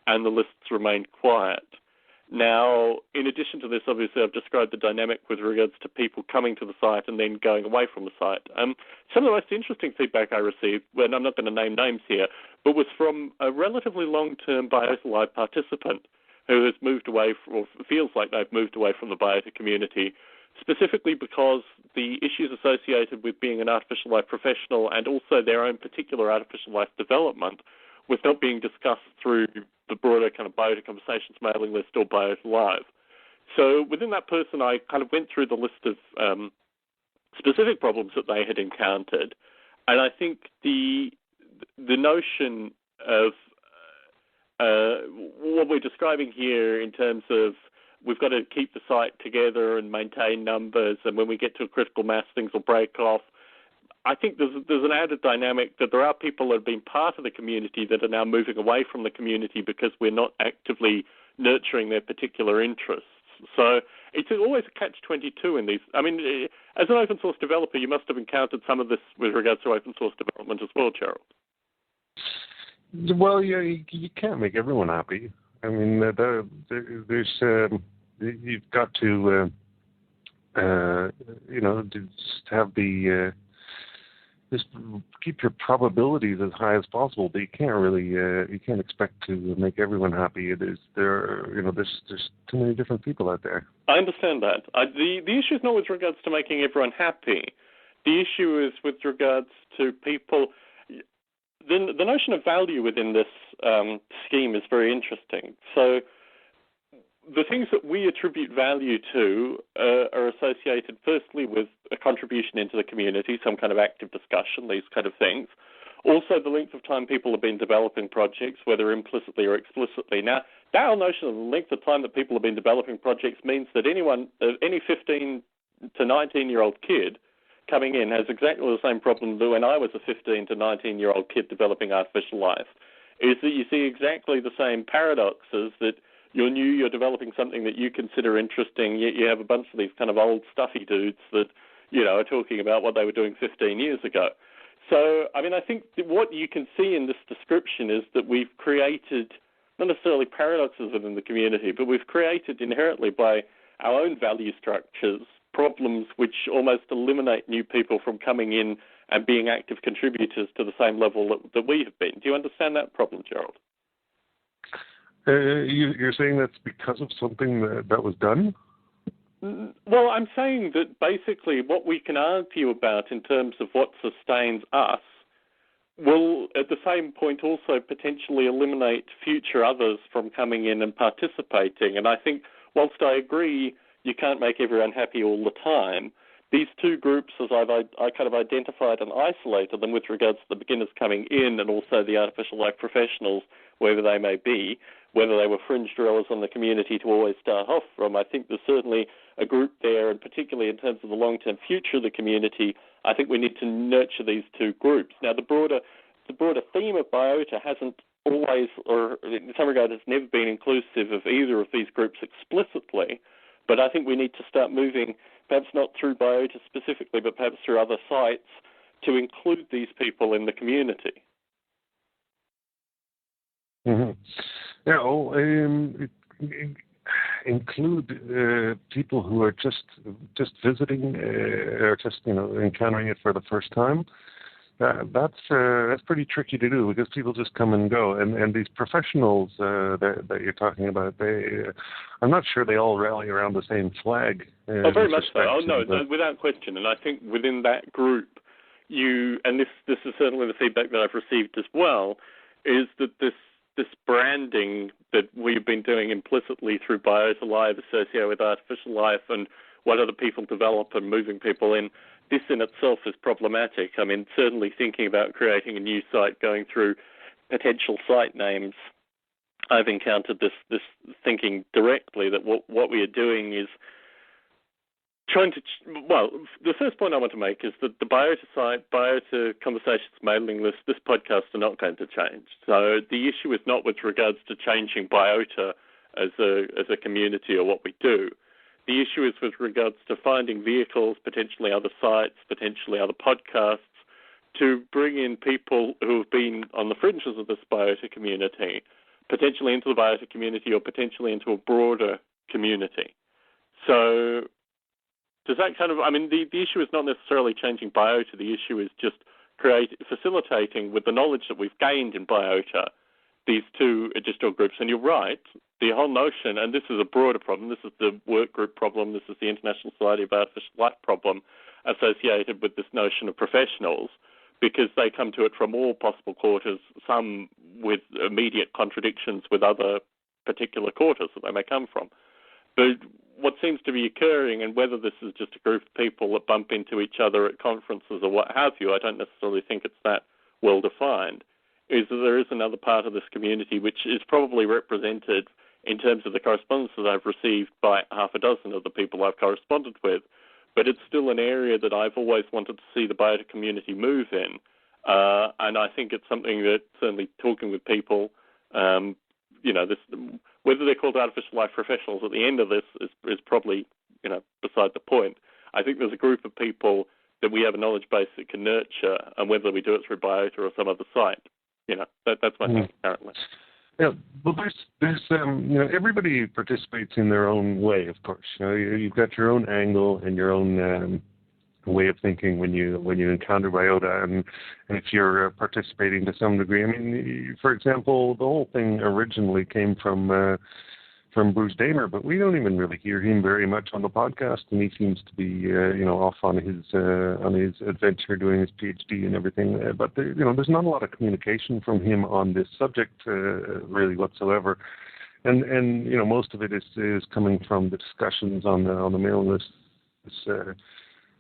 and the lists remained quiet. Now, in addition to this, obviously, I've described the dynamic with regards to people coming to the site and then going away from the site. Some of the most interesting feedback I received, and I'm not going to name names here, but was from a relatively long-term Biota Live participant who has moved away, or feels like they've moved away from the Biota community, specifically because the issues associated with being an artificial life professional and also their own particular artificial life development was not being discussed through the broader kind of Biota Conversations mailing list or Biota Live. So within that person, I kind of went through the list of specific problems that they had encountered, and I think the notion of what we're describing here in terms of we've got to keep the site together and maintain numbers, and when we get to a critical mass, things will break off. I think there's an added dynamic that there are people that have been part of the community that are now moving away from the community because we're not actively nurturing their particular interests. So it's always a catch-22 in these. I mean, as an open source developer, you must have encountered some of this with regards to open source development as well, Gerald. Well, yeah, you can't make everyone happy. I mean, there's you've got to just have the just keep your probabilities as high as possible, but you can't really you can't expect to make everyone happy. There's too many different people out there. I understand that. The issue is not with regards to making everyone happy. The issue is with regards to people. The notion of value within this scheme is very interesting. So the things that we attribute value to are associated firstly with a contribution into the community, some kind of active discussion, these kind of things. Also, the length of time people have been developing projects, whether implicitly or explicitly. Now, that whole notion of the length of time that people have been developing projects means that any 15 to 19-year-old kid coming in has exactly the same problem that when I was a 15 to 19-year-old kid developing artificial life, is that you see exactly the same paradoxes that you're developing something that you consider interesting, yet you have a bunch of these kind of old stuffy dudes that, are talking about what they were doing 15 years ago. So, I mean, I think that what you can see in this description is that we've created, not necessarily paradoxes within the community, but we've created inherently by our own value structures problems which almost eliminate new people from coming in and being active contributors to the same level that we have been. Do you understand that problem, Gerald? You're saying that's because of something that was done? Well, I'm saying that basically what we can argue about in terms of what sustains us will at the same point also potentially eliminate future others from coming in and participating. And I think whilst I agree you can't make everyone happy all the time, these two groups, as I kind of identified and isolated them with regards to the beginners coming in and also the artificial life professionals, wherever they may be, whether they were fringe dwellers on the community to always start off from, I think there's certainly a group there, and particularly in terms of the long-term future of the community, I think we need to nurture these two groups. Now, the broader theme of Biota hasn't always, or in some regard, has never been inclusive of either of these groups explicitly. But I think we need to start moving, perhaps not through Biota specifically, but perhaps through other sites, to include these people in the community. Mm-hmm. Include people who are just visiting or just encountering it for the first time. That's pretty tricky to do because people just come and go, and these professionals that you're talking about, I'm not sure they all rally around the same flag. Very much so. Oh no, without question. And I think within that group, and this is certainly the feedback that I've received as well, is that this branding that we've been doing implicitly through Biota Live associated with artificial life and what other people develop and moving people in, this in itself is problematic. I mean, certainly thinking about creating a new site, going through potential site names, I've encountered this thinking directly that what we are doing is trying to, the first point I want to make is that the Biota site, Biota Conversations mailing list, this podcast are not going to change. So the issue is not with regards to changing Biota as a community or what we do. The issue is with regards to finding vehicles, potentially other sites, potentially other podcasts, to bring in people who have been on the fringes of this Biota community, potentially into the Biota community or potentially into a broader community. So does that the issue is not necessarily changing Biota. The issue is just facilitating with the knowledge that we've gained in Biota these two additional groups. And you're right, the whole notion, and this is a broader problem, this is the work group problem, this is the International Society of Artificial Life problem associated with this notion of professionals, because they come to it from all possible quarters, some with immediate contradictions with other particular quarters that they may come from. But what seems to be occurring, and whether this is just a group of people that bump into each other at conferences or what have you, I don't necessarily think it's that well defined, is that there is another part of this community which is probably represented in terms of the correspondence that I've received by half a dozen of the people I've corresponded with, but it's still an area that I've always wanted to see the Biota community move in, and I think it's something that certainly talking with people, whether they're called artificial life professionals at the end of this is probably, beside the point. I think there's a group of people that we have a knowledge base that can nurture, and whether we do it through Biota or some other site, that's my thinking currently. Yeah, well, there's everybody participates in their own way, of course. You've got your own angle and your own way of thinking when you encounter Biota, and if you're participating to some degree. I mean, for example, the whole thing originally came from Bruce Damer, but we don't even really hear him very much on the podcast, and he seems to be off on his adventure doing his PhD and everything. But there's not a lot of communication from him on this subject really whatsoever, and most of it is coming from the discussions on the mailing list.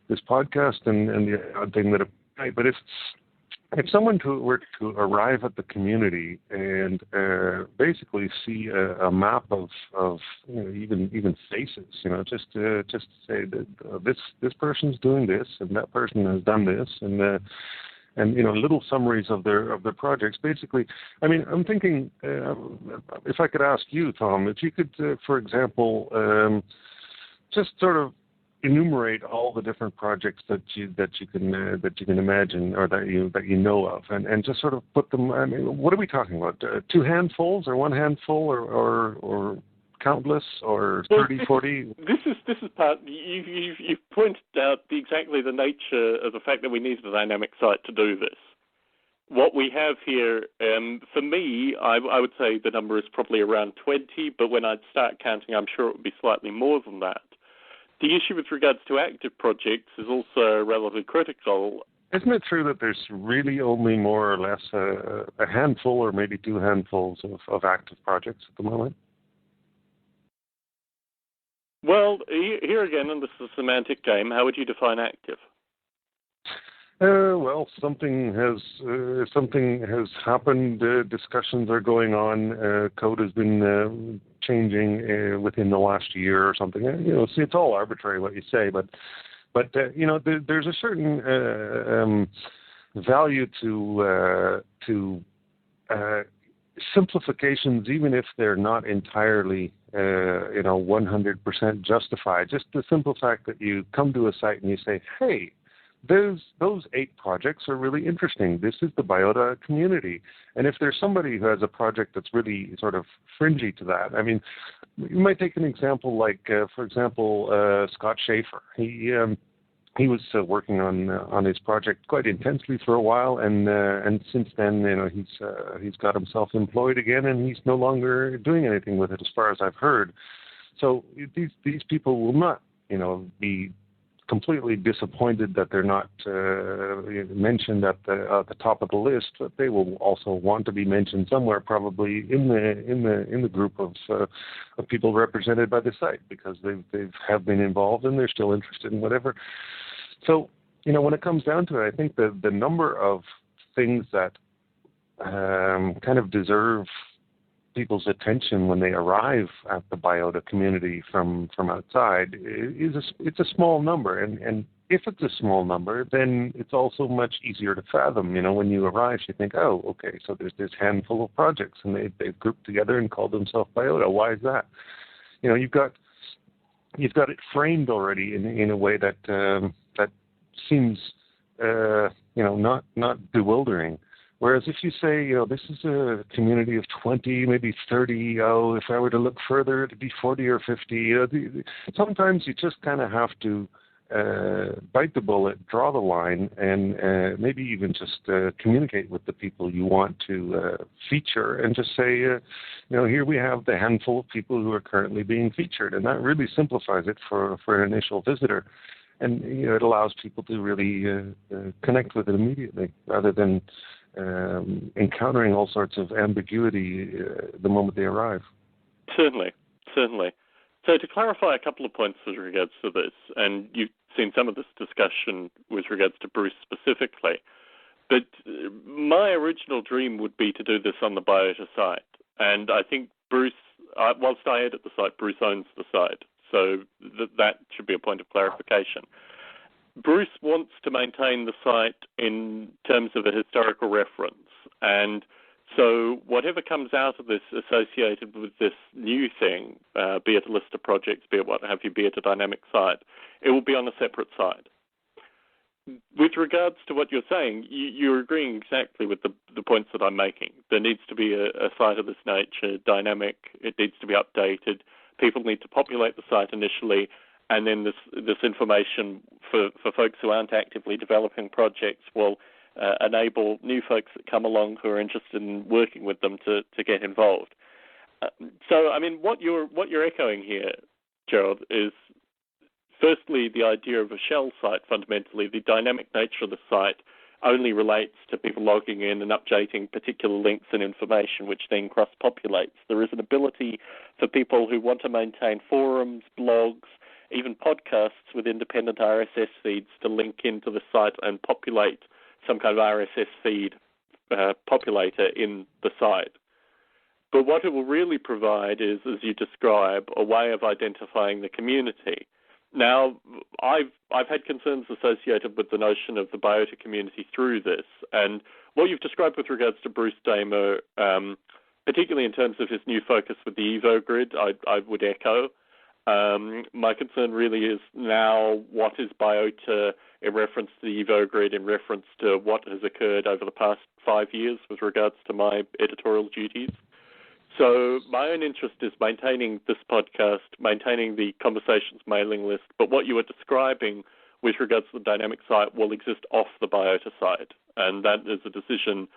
This podcast and the odd thing that, but if someone were to arrive at the community and basically see a map of even faces, just to say that this person's doing this and that person has done this, and little summaries of their projects. Basically, I mean, I'm thinking if I could ask you, Tom, if you could, for example, just sort of enumerate all the different projects that you can imagine or that you know of, and just sort of put them. I mean, what are we talking about? 2 handfuls or 1 handful or countless or 30, 40? This is part. You've pointed out exactly the nature of the fact that we need a dynamic site to do this. What we have here, for me, I would say the number is probably around 20, but when I'd start counting, I'm sure it would be slightly more than that. The issue with regards to active projects is also relatively critical. Isn't it true that there's really only more or less a handful or maybe 2 handfuls of active projects at the moment? Well, here again, and this is a semantic game, how would you define active? Well, something has happened. Discussions are going on. Code has been changing within the last year or something. See, it's all arbitrary what you say, but there's a certain value to simplifications, even if they're not entirely, 100% justified. Just the simple fact that you come to a site and you say, hey, those 8 projects are really interesting. This is the Biota community. And if there's somebody who has a project that's really sort of fringy to that, I mean, you might take an example like, for example, Scott Schaefer. He was working on his project quite intensely for a while, and since then, he's got himself employed again, and he's no longer doing anything with it, as far as I've heard. So these people will not, be completely disappointed that they're not mentioned at the top of the list, but they will also want to be mentioned somewhere, probably in the group of people represented by the site, because they have been involved and they're still interested in whatever. So, when it comes down to it, I think the number of things that kind of deserve people's attention when they arrive at the Biota community from outside it's a small number, and if it's a small number, then it's also much easier to fathom. When you arrive, you think, oh, okay, so there's this handful of projects, and they've grouped together and called themselves Biota. Why is that? You've got it framed already in a way that that seems not bewildering. Whereas if you say, this is a community of 20, maybe 30, if I were to look further, it'd be 40 or 50. Sometimes you just kind of have to bite the bullet, draw the line, and maybe even just communicate with the people you want to feature, and just say, here we have the handful of people who are currently being featured, and that really simplifies it for an initial visitor. And it allows people to really connect with it immediately, rather than encountering all sorts of ambiguity the moment they arrive. Certainly. So to clarify a couple of points with regards to this, and you've seen some of this discussion with regards to Bruce specifically, but my original dream would be to do this on the Biota site. And I think Bruce, whilst I edit the site, Bruce owns the site. So that should be a point of clarification. Bruce wants to maintain the site in terms of a historical reference. And so whatever comes out of this associated with this new thing, be it a list of projects, be it what have you, be it a dynamic site, it will be on a separate site. With regards to what you're saying, you're agreeing exactly with the points that I'm making. There needs to be a site of this nature, dynamic, it needs to be updated. People need to populate the site initially, and then this information for folks who aren't actively developing projects will enable new folks that come along who are interested in working with them to get involved. So, I mean, what you're echoing here, Gerald, is firstly the idea of a shell site. Fundamentally, the dynamic nature of the site only relates to people logging in and updating particular links and information, which then cross-populates. There is an ability for people who want to maintain forums, blogs, even podcasts with independent RSS feeds to link into the site and populate some kind of RSS feed populator in the site. But what it will really provide is, as you describe, a way of identifying the community. Now, I've had concerns associated with the notion of the Biota community through this, and what you've described with regards to Bruce Damer, particularly in terms of his new focus with the Evo grid, I would echo. My concern really is now, what is Biota in reference to the Evo grid, in reference to what has occurred over the past 5 years with regards to my editorial duties. So my own interest is maintaining this podcast, maintaining the Conversations mailing list, but what you are describing with regards to the dynamic site will exist off the Biota site, and that is a decision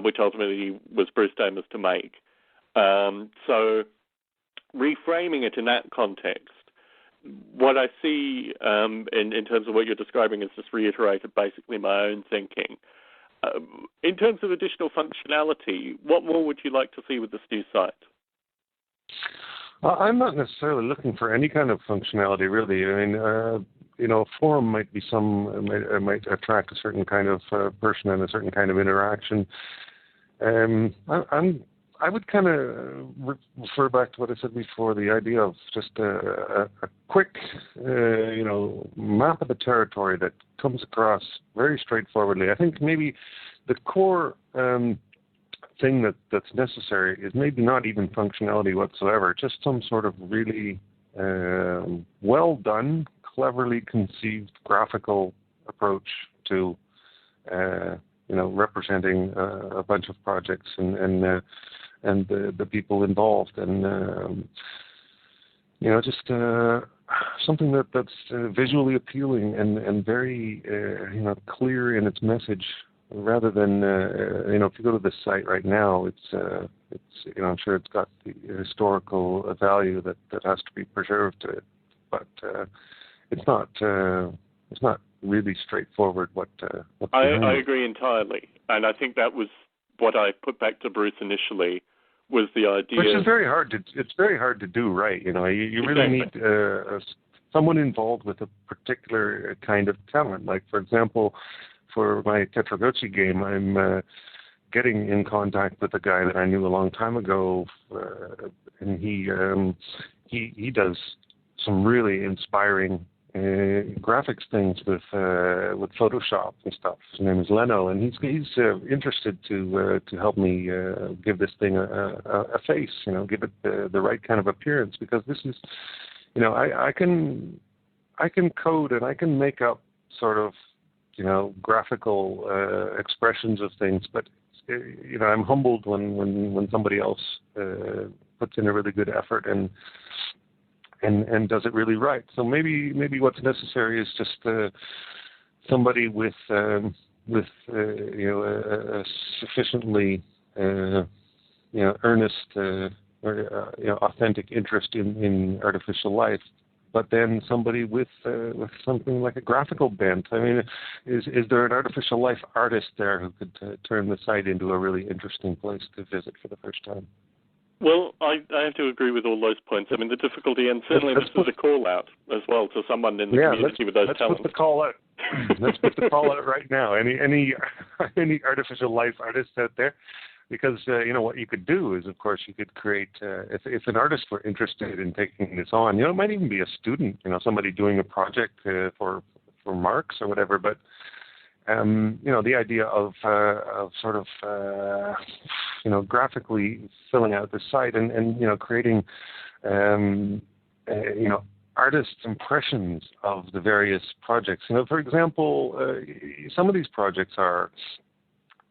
which ultimately was Bruce Damer's to make. So reframing it in that context, what I see in terms of what you're describing is just reiterated basically my own thinking. In terms of additional functionality, what more would you like to see with this new site? I'm not necessarily looking for any kind of functionality, really. I mean, a forum might might attract a certain kind of person and a certain kind of interaction. I would kind of refer back to what I said before, the idea of just a quick, map of the territory that comes across very straightforwardly. I think maybe the core thing that's necessary is maybe not even functionality whatsoever, just some sort of really well done, cleverly conceived graphical approach to representing a bunch of projects and the people involved, and just something that's visually appealing and very clear in its message, rather than if you go to this site right now, it's I'm sure it's got the historical value that has to be preserved to it, but it's not really straightforward what I agree entirely, and I think that was what I put back to Bruce initially, was the idea. Which is very hard to do right. You really need someone involved with a particular kind of talent. Like, for example, for my Tetragotchi game, I'm getting in contact with a guy that I knew a long time ago, and he does some really inspiring graphics things with Photoshop and stuff. His name is Leno, and he's interested to help me give this thing a face, give it the right kind of appearance, because this is, I can code and I can make up sort of graphical expressions of things, but I'm humbled when somebody else puts in a really good effort and does it really right. So maybe what's necessary is just somebody with a sufficiently earnest or authentic interest in artificial life, but then somebody with something like a graphical bent. I mean, is there an artificial life artist there who could turn the site into a really interesting place to visit for the first time? Well, I have to agree with all those points. I mean, the difficulty, and certainly this is a call out as well to someone in the community with those talents. Let's put the call out. Let's put the call out right now. Any artificial life artists out there? Because what you could do is, of course, you could create. If an artist were interested in taking this on, it might even be a student. Somebody doing a project for marks or whatever. But the idea of sort of graphically filling out the site and creating artists' impressions of the various projects. For example, some of these projects are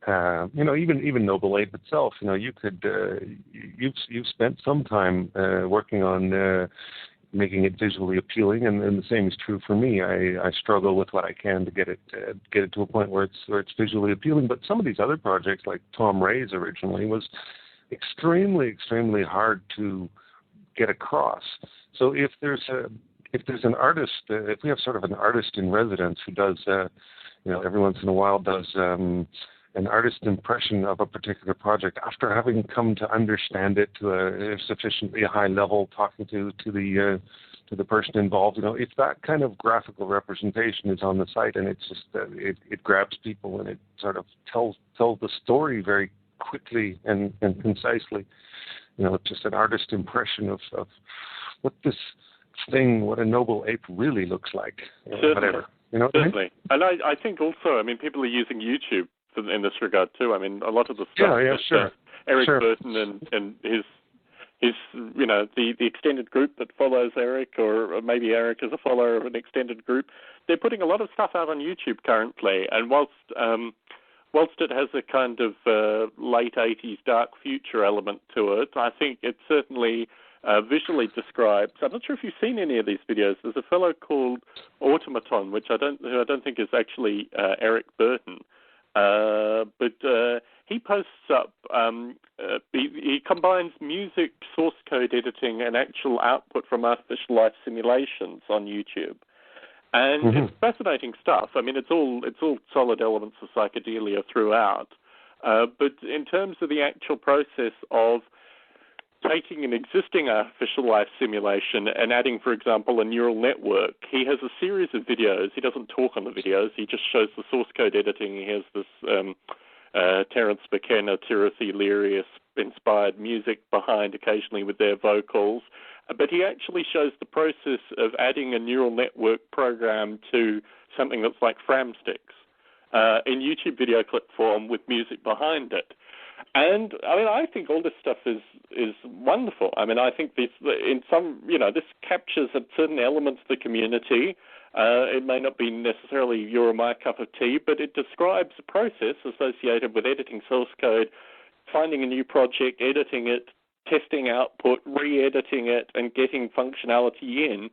even Noble Ape itself. You could you've spent some time working on making it visually appealing, and the same is true for me. I struggle with what I can to get it to a point where it's visually appealing. But some of these other projects, like Tom Ray's originally, was extremely hard to get across. So if there's an artist, if we have sort of an artist in residence who does every once in a while does an artist impression of a particular project after having come to understand it to a sufficiently high level, talking to the person involved, if that kind of graphical representation is on the site, and it's just it grabs people and it sort of tells the story very quickly and concisely, it's just an artist impression of what this thing, what a noble ape really looks like, whatever. Certainly. And I think also, people are using YouTube in this regard too. A lot of the stuff sure. Eric Burton and his the extended group that follows Eric, or maybe Eric is a follower of an extended group, they're putting a lot of stuff out on YouTube currently, and whilst it has a kind of late 80s dark future element to it, I think it certainly visually describes. I'm not sure if you've seen any of these videos. There's a fellow called Automaton, which I don't think is actually Eric Burton. But he posts up, he combines music, source code editing, and actual output from artificial life simulations on YouTube. And it's fascinating stuff. It's all solid elements of psychedelia throughout. But in terms of the actual process of taking an existing artificial life simulation and adding, for example, a neural network, he has a series of videos. He doesn't talk on the videos. He just shows the source code editing. He has this Terence McKenna, Tirothy Lerius-inspired music behind, occasionally with their vocals. But he actually shows the process of adding a neural network program to something that's like Framsticks in YouTube video clip form with music behind it. And I mean, I think all this stuff is wonderful. I mean, I think this this captures certain elements of the community. It may not be necessarily your or my cup of tea, but it describes a process associated with editing source code, finding a new project, editing it, testing output, re-editing it, and getting functionality in,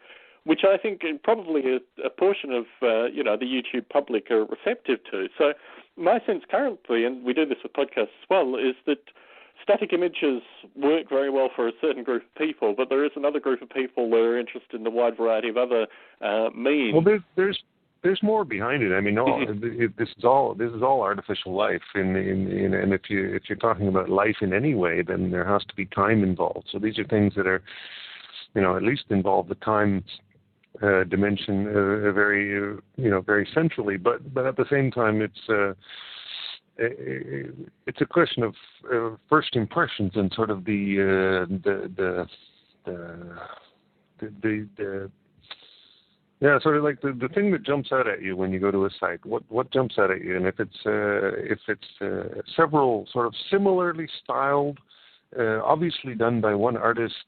which I think probably a portion of the YouTube public are receptive to. So my sense currently, and we do this with podcasts as well, is that static images work very well for a certain group of people, but there is another group of people that are interested in a wide variety of other means. Well, there's more behind it. I mean, this is all artificial life, and if you're talking about life in any way, then there has to be time involved. So these are things that are, at least involve the time dimension very centrally. But at the same time, it's a question of first impressions and sort of sort of like the thing that jumps out at you when you go to a site. What jumps out at you? And if it's several sort of similarly styled, obviously done by one artist,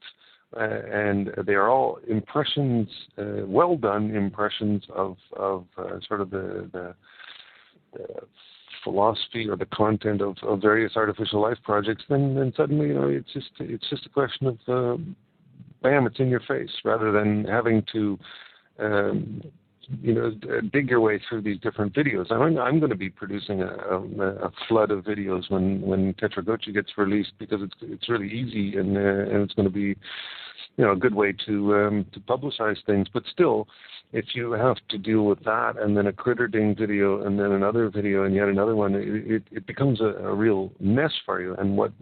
and they are all impressions, well done impressions of sort of the philosophy or the content of various artificial life projects, then suddenly it's just a question of bam, it's in your face, rather than having to dig your way through these different videos. I'm going to be producing a flood of videos when Tetragochi gets released, because it's really easy and it's going to be a good way to publicize things. But still, if you have to deal with that and then a critterding video and then another video and yet another one, it becomes a real mess for you. And what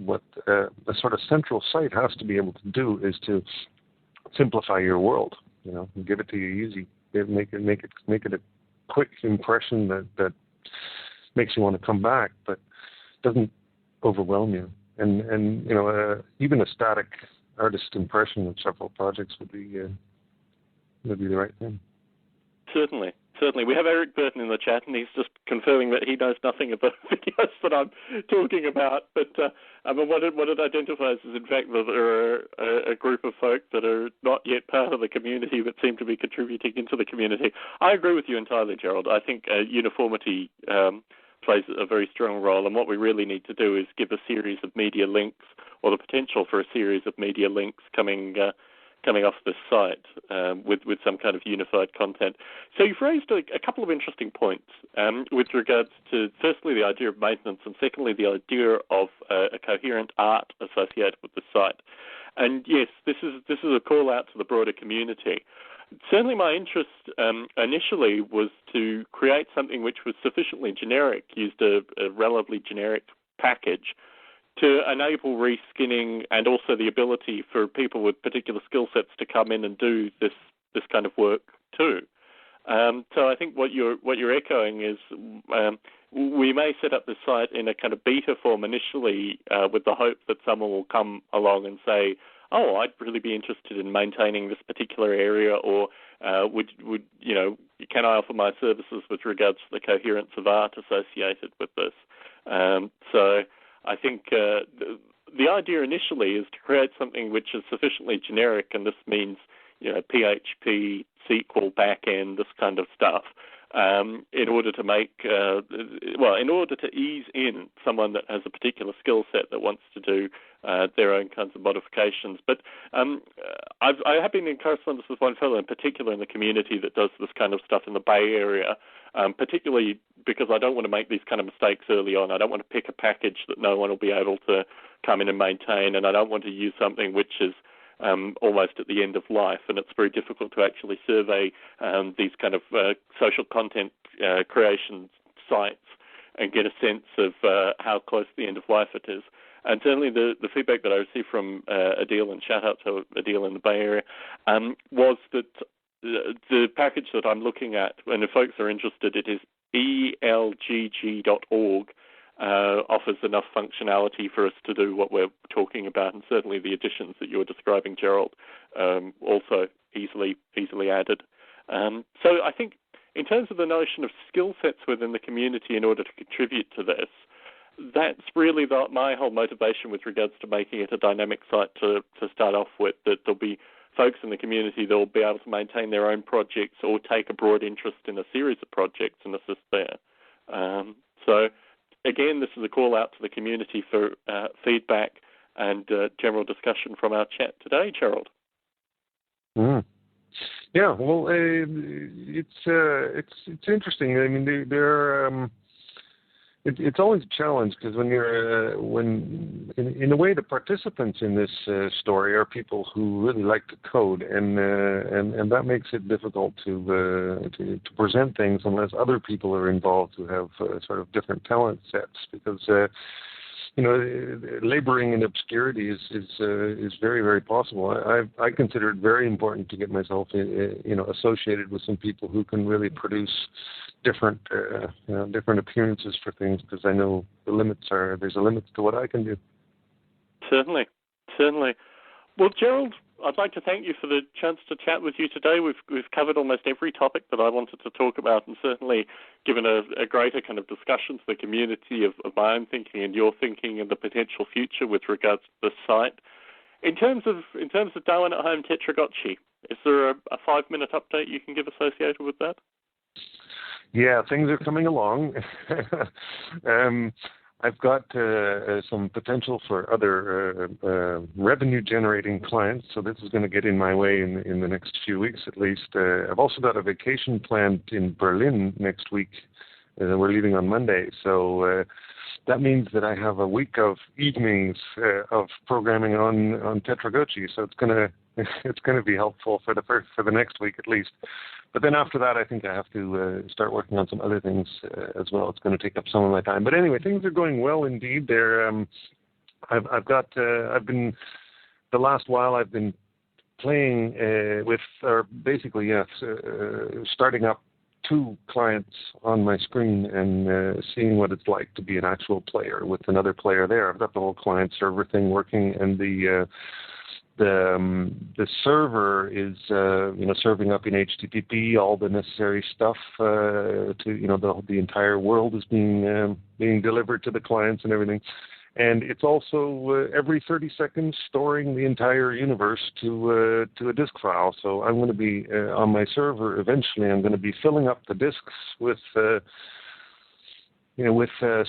a sort of central site has to be able to do is to simplify your world. Give it to you easy. Make it a quick impression that makes you want to come back, but doesn't overwhelm you. And even a static artist impression of several projects would be the right thing. Certainly. We have Eric Burton in the chat, and he's just confirming that he knows nothing of the videos that I'm talking about. But what it identifies is, in fact, that there are a group of folk that are not yet part of the community but seem to be contributing into the community. I agree with you entirely, Gerald. I think uniformity plays a very strong role, and what we really need to do is give a series of media links, or the potential for a series of media links coming off this site with some kind of unified content. So you've raised a couple of interesting points with regards to, firstly, the idea of maintenance, and secondly, the idea of a coherent art associated with the site. And yes, this is a call out to the broader community. Certainly my interest initially was to create something which was sufficiently generic, used a relatively generic package to enable reskinning and also the ability for people with particular skill sets to come in and do this kind of work too. So I think what you're echoing is we may set up the site in a kind of beta form initially with the hope that someone will come along and say, oh, I'd really be interested in maintaining this particular area, or can I offer my services with regards to the coherence of art associated with this? So I think the idea initially is to create something which is sufficiently generic, and this means PHP, SQL backend, this kind of stuff, in order to ease in someone that has a particular skill set that wants to do their own kinds of modifications. But I have been in correspondence with one fellow in particular in the community that does this kind of stuff in the Bay Area, particularly because I don't want to make these kind of mistakes early on. I don't want to pick a package that no one will be able to come in and maintain, and I don't want to use something which is almost at the end of life, and it's very difficult to actually survey these kind of social content creation sites and get a sense of how close to the end of life it is. And certainly the feedback that I received from Adil, and shout out to Adil in the Bay Area, was that the package that I'm looking at, and if folks are interested, it is elgg.org, offers enough functionality for us to do what we're talking about, and certainly the additions that you were describing, Gerald, also easily added. So I think in terms of the notion of skill sets within the community in order to contribute to this, that's really my whole motivation with regards to making it a dynamic site to start off with, that there'll be folks in the community that will be able to maintain their own projects or take a broad interest in a series of projects and assist there. So, again, this is a call out to the community for feedback and general discussion from our chat today, Gerald. Mm. Yeah, well, it's interesting. I mean, it's always a challenge because when you're in a way, the participants in this story are people who really like to code, and that makes it difficult to present things unless other people are involved who have sort of different talent sets, because laboring in obscurity is very, very possible. I consider it very important to get myself associated with some people who can really produce different appearances for things, because I know there's a limit to what I can do. Certainly. Well, Gerald, I'd like to thank you for the chance to chat with you today. We've covered almost every topic that I wanted to talk about, and certainly given a greater kind of discussion to the community of my own thinking and your thinking and the potential future with regards to the site. In terms of Darwin at Home Tetragotchi, is there a 5-minute update you can give associated with that? Yeah, things are coming along. I've got some potential for other revenue-generating clients, so this is going to get in my way in the next few weeks at least. I've also got a vacation planned in Berlin next week. We're leaving on Monday, so that means that I have a week of evenings of programming on Tetragotchi, so it's going to be helpful for the next week at least. But then after that, I think I have to start working on some other things as well. It's going to take up some of my time. But anyway, things are going well indeed. I've been the last while I've been playing starting up 2 clients on my screen and seeing what it's like to be an actual player with another player there. I've got the whole client server thing working, and the server is serving up in HTTP all the necessary stuff to the entire world is being delivered to the clients and everything, and it's also every 30 seconds storing the entire universe to a disk file. So I'm going to be on my server eventually. I'm going to be filling up the disks with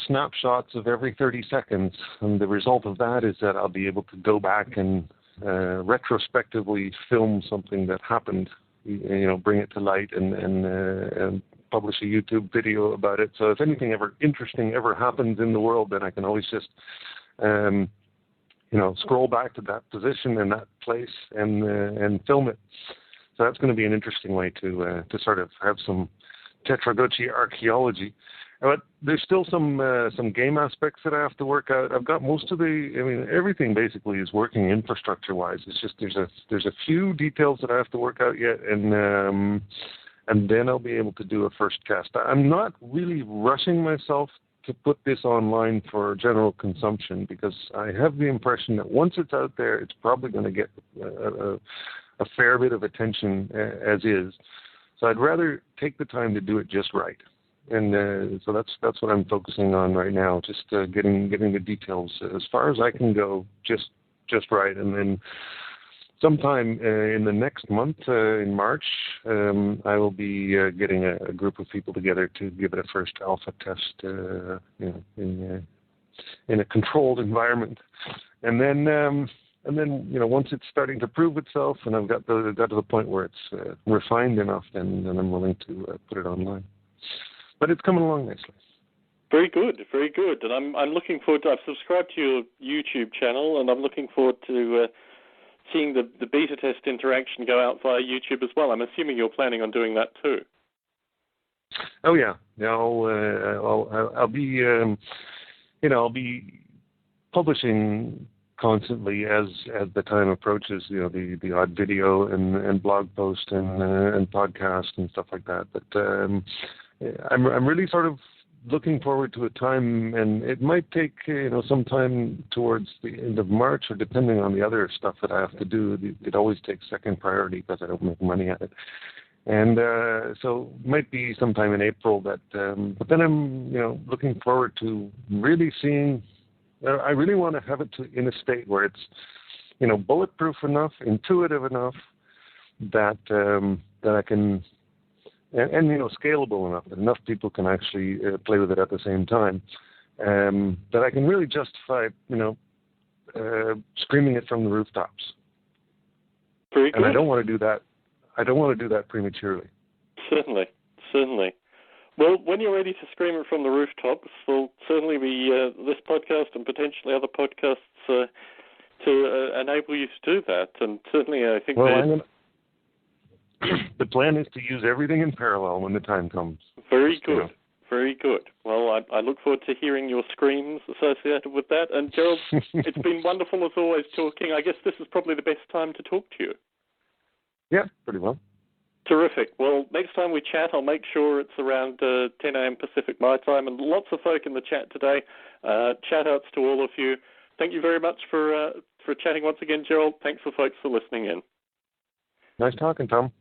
snapshots of every 30 seconds, and the result of that is that I'll be able to go back and retrospectively film something that happened, bring it to light and publish a YouTube video about it. So if anything interesting ever happens in the world, then I can always just scroll back to that position and that place and film it. So that's going to be an interesting way to sort of have some Tetragotchi archaeology. But there's still some game aspects that I have to work out. I've got most of everything basically is working infrastructure-wise. It's just there's a few details that I have to work out yet, and then I'll be able to do a first cast. I'm not really rushing myself to put this online for general consumption, because I have the impression that once it's out there, it's probably going to get a fair bit of attention as is. So I'd rather take the time to do it just right. And so that's what I'm focusing on right now, just getting the details as far as I can go, just right. And then sometime in the next month, in March, I will be getting a group of people together to give it a first alpha test, in a controlled environment. And then once it's starting to prove itself, and I've got to the point where it's refined enough, then I'm willing to put it online. But it's coming along nicely. Very good. And I'm looking forward to, I've subscribed to your YouTube channel, and I'm looking forward to seeing the beta test interaction go out via YouTube as well. I'm assuming you're planning on doing that too. Oh yeah. I'll be I'll be publishing constantly as the time approaches, the odd video and blog post and podcast and stuff like that. But I'm really sort of looking forward to a time, and it might take some time towards the end of March, or depending on the other stuff that I have to do. It always takes second priority because I don't make money at it. And so it might be sometime in April that, but then I'm, looking forward to really seeing, I really want to have it in a state where it's, bulletproof enough, intuitive enough that I can, and scalable enough that enough people can actually play with it at the same time, that I can really justify, screaming it from the rooftops. Very good. And I don't want to do that. I don't want to do that prematurely. Certainly. Well, when you're ready to scream it from the rooftops, there'll certainly be this podcast and potentially other podcasts to enable you to do that. And certainly, I think the plan is to use everything in parallel when the time comes. Very good. Very good. Well, I look forward to hearing your screams associated with that. And Gerald, it's been wonderful as always talking. I guess this is probably the best time to talk to you. Yeah, pretty well. Terrific. Well, next time we chat, I'll make sure it's around 10 a.m. Pacific my time. And lots of folk in the chat today. Chat outs to all of you. Thank you very much for chatting once again, Gerald. Thanks for folks for listening in. Nice talking, Tom.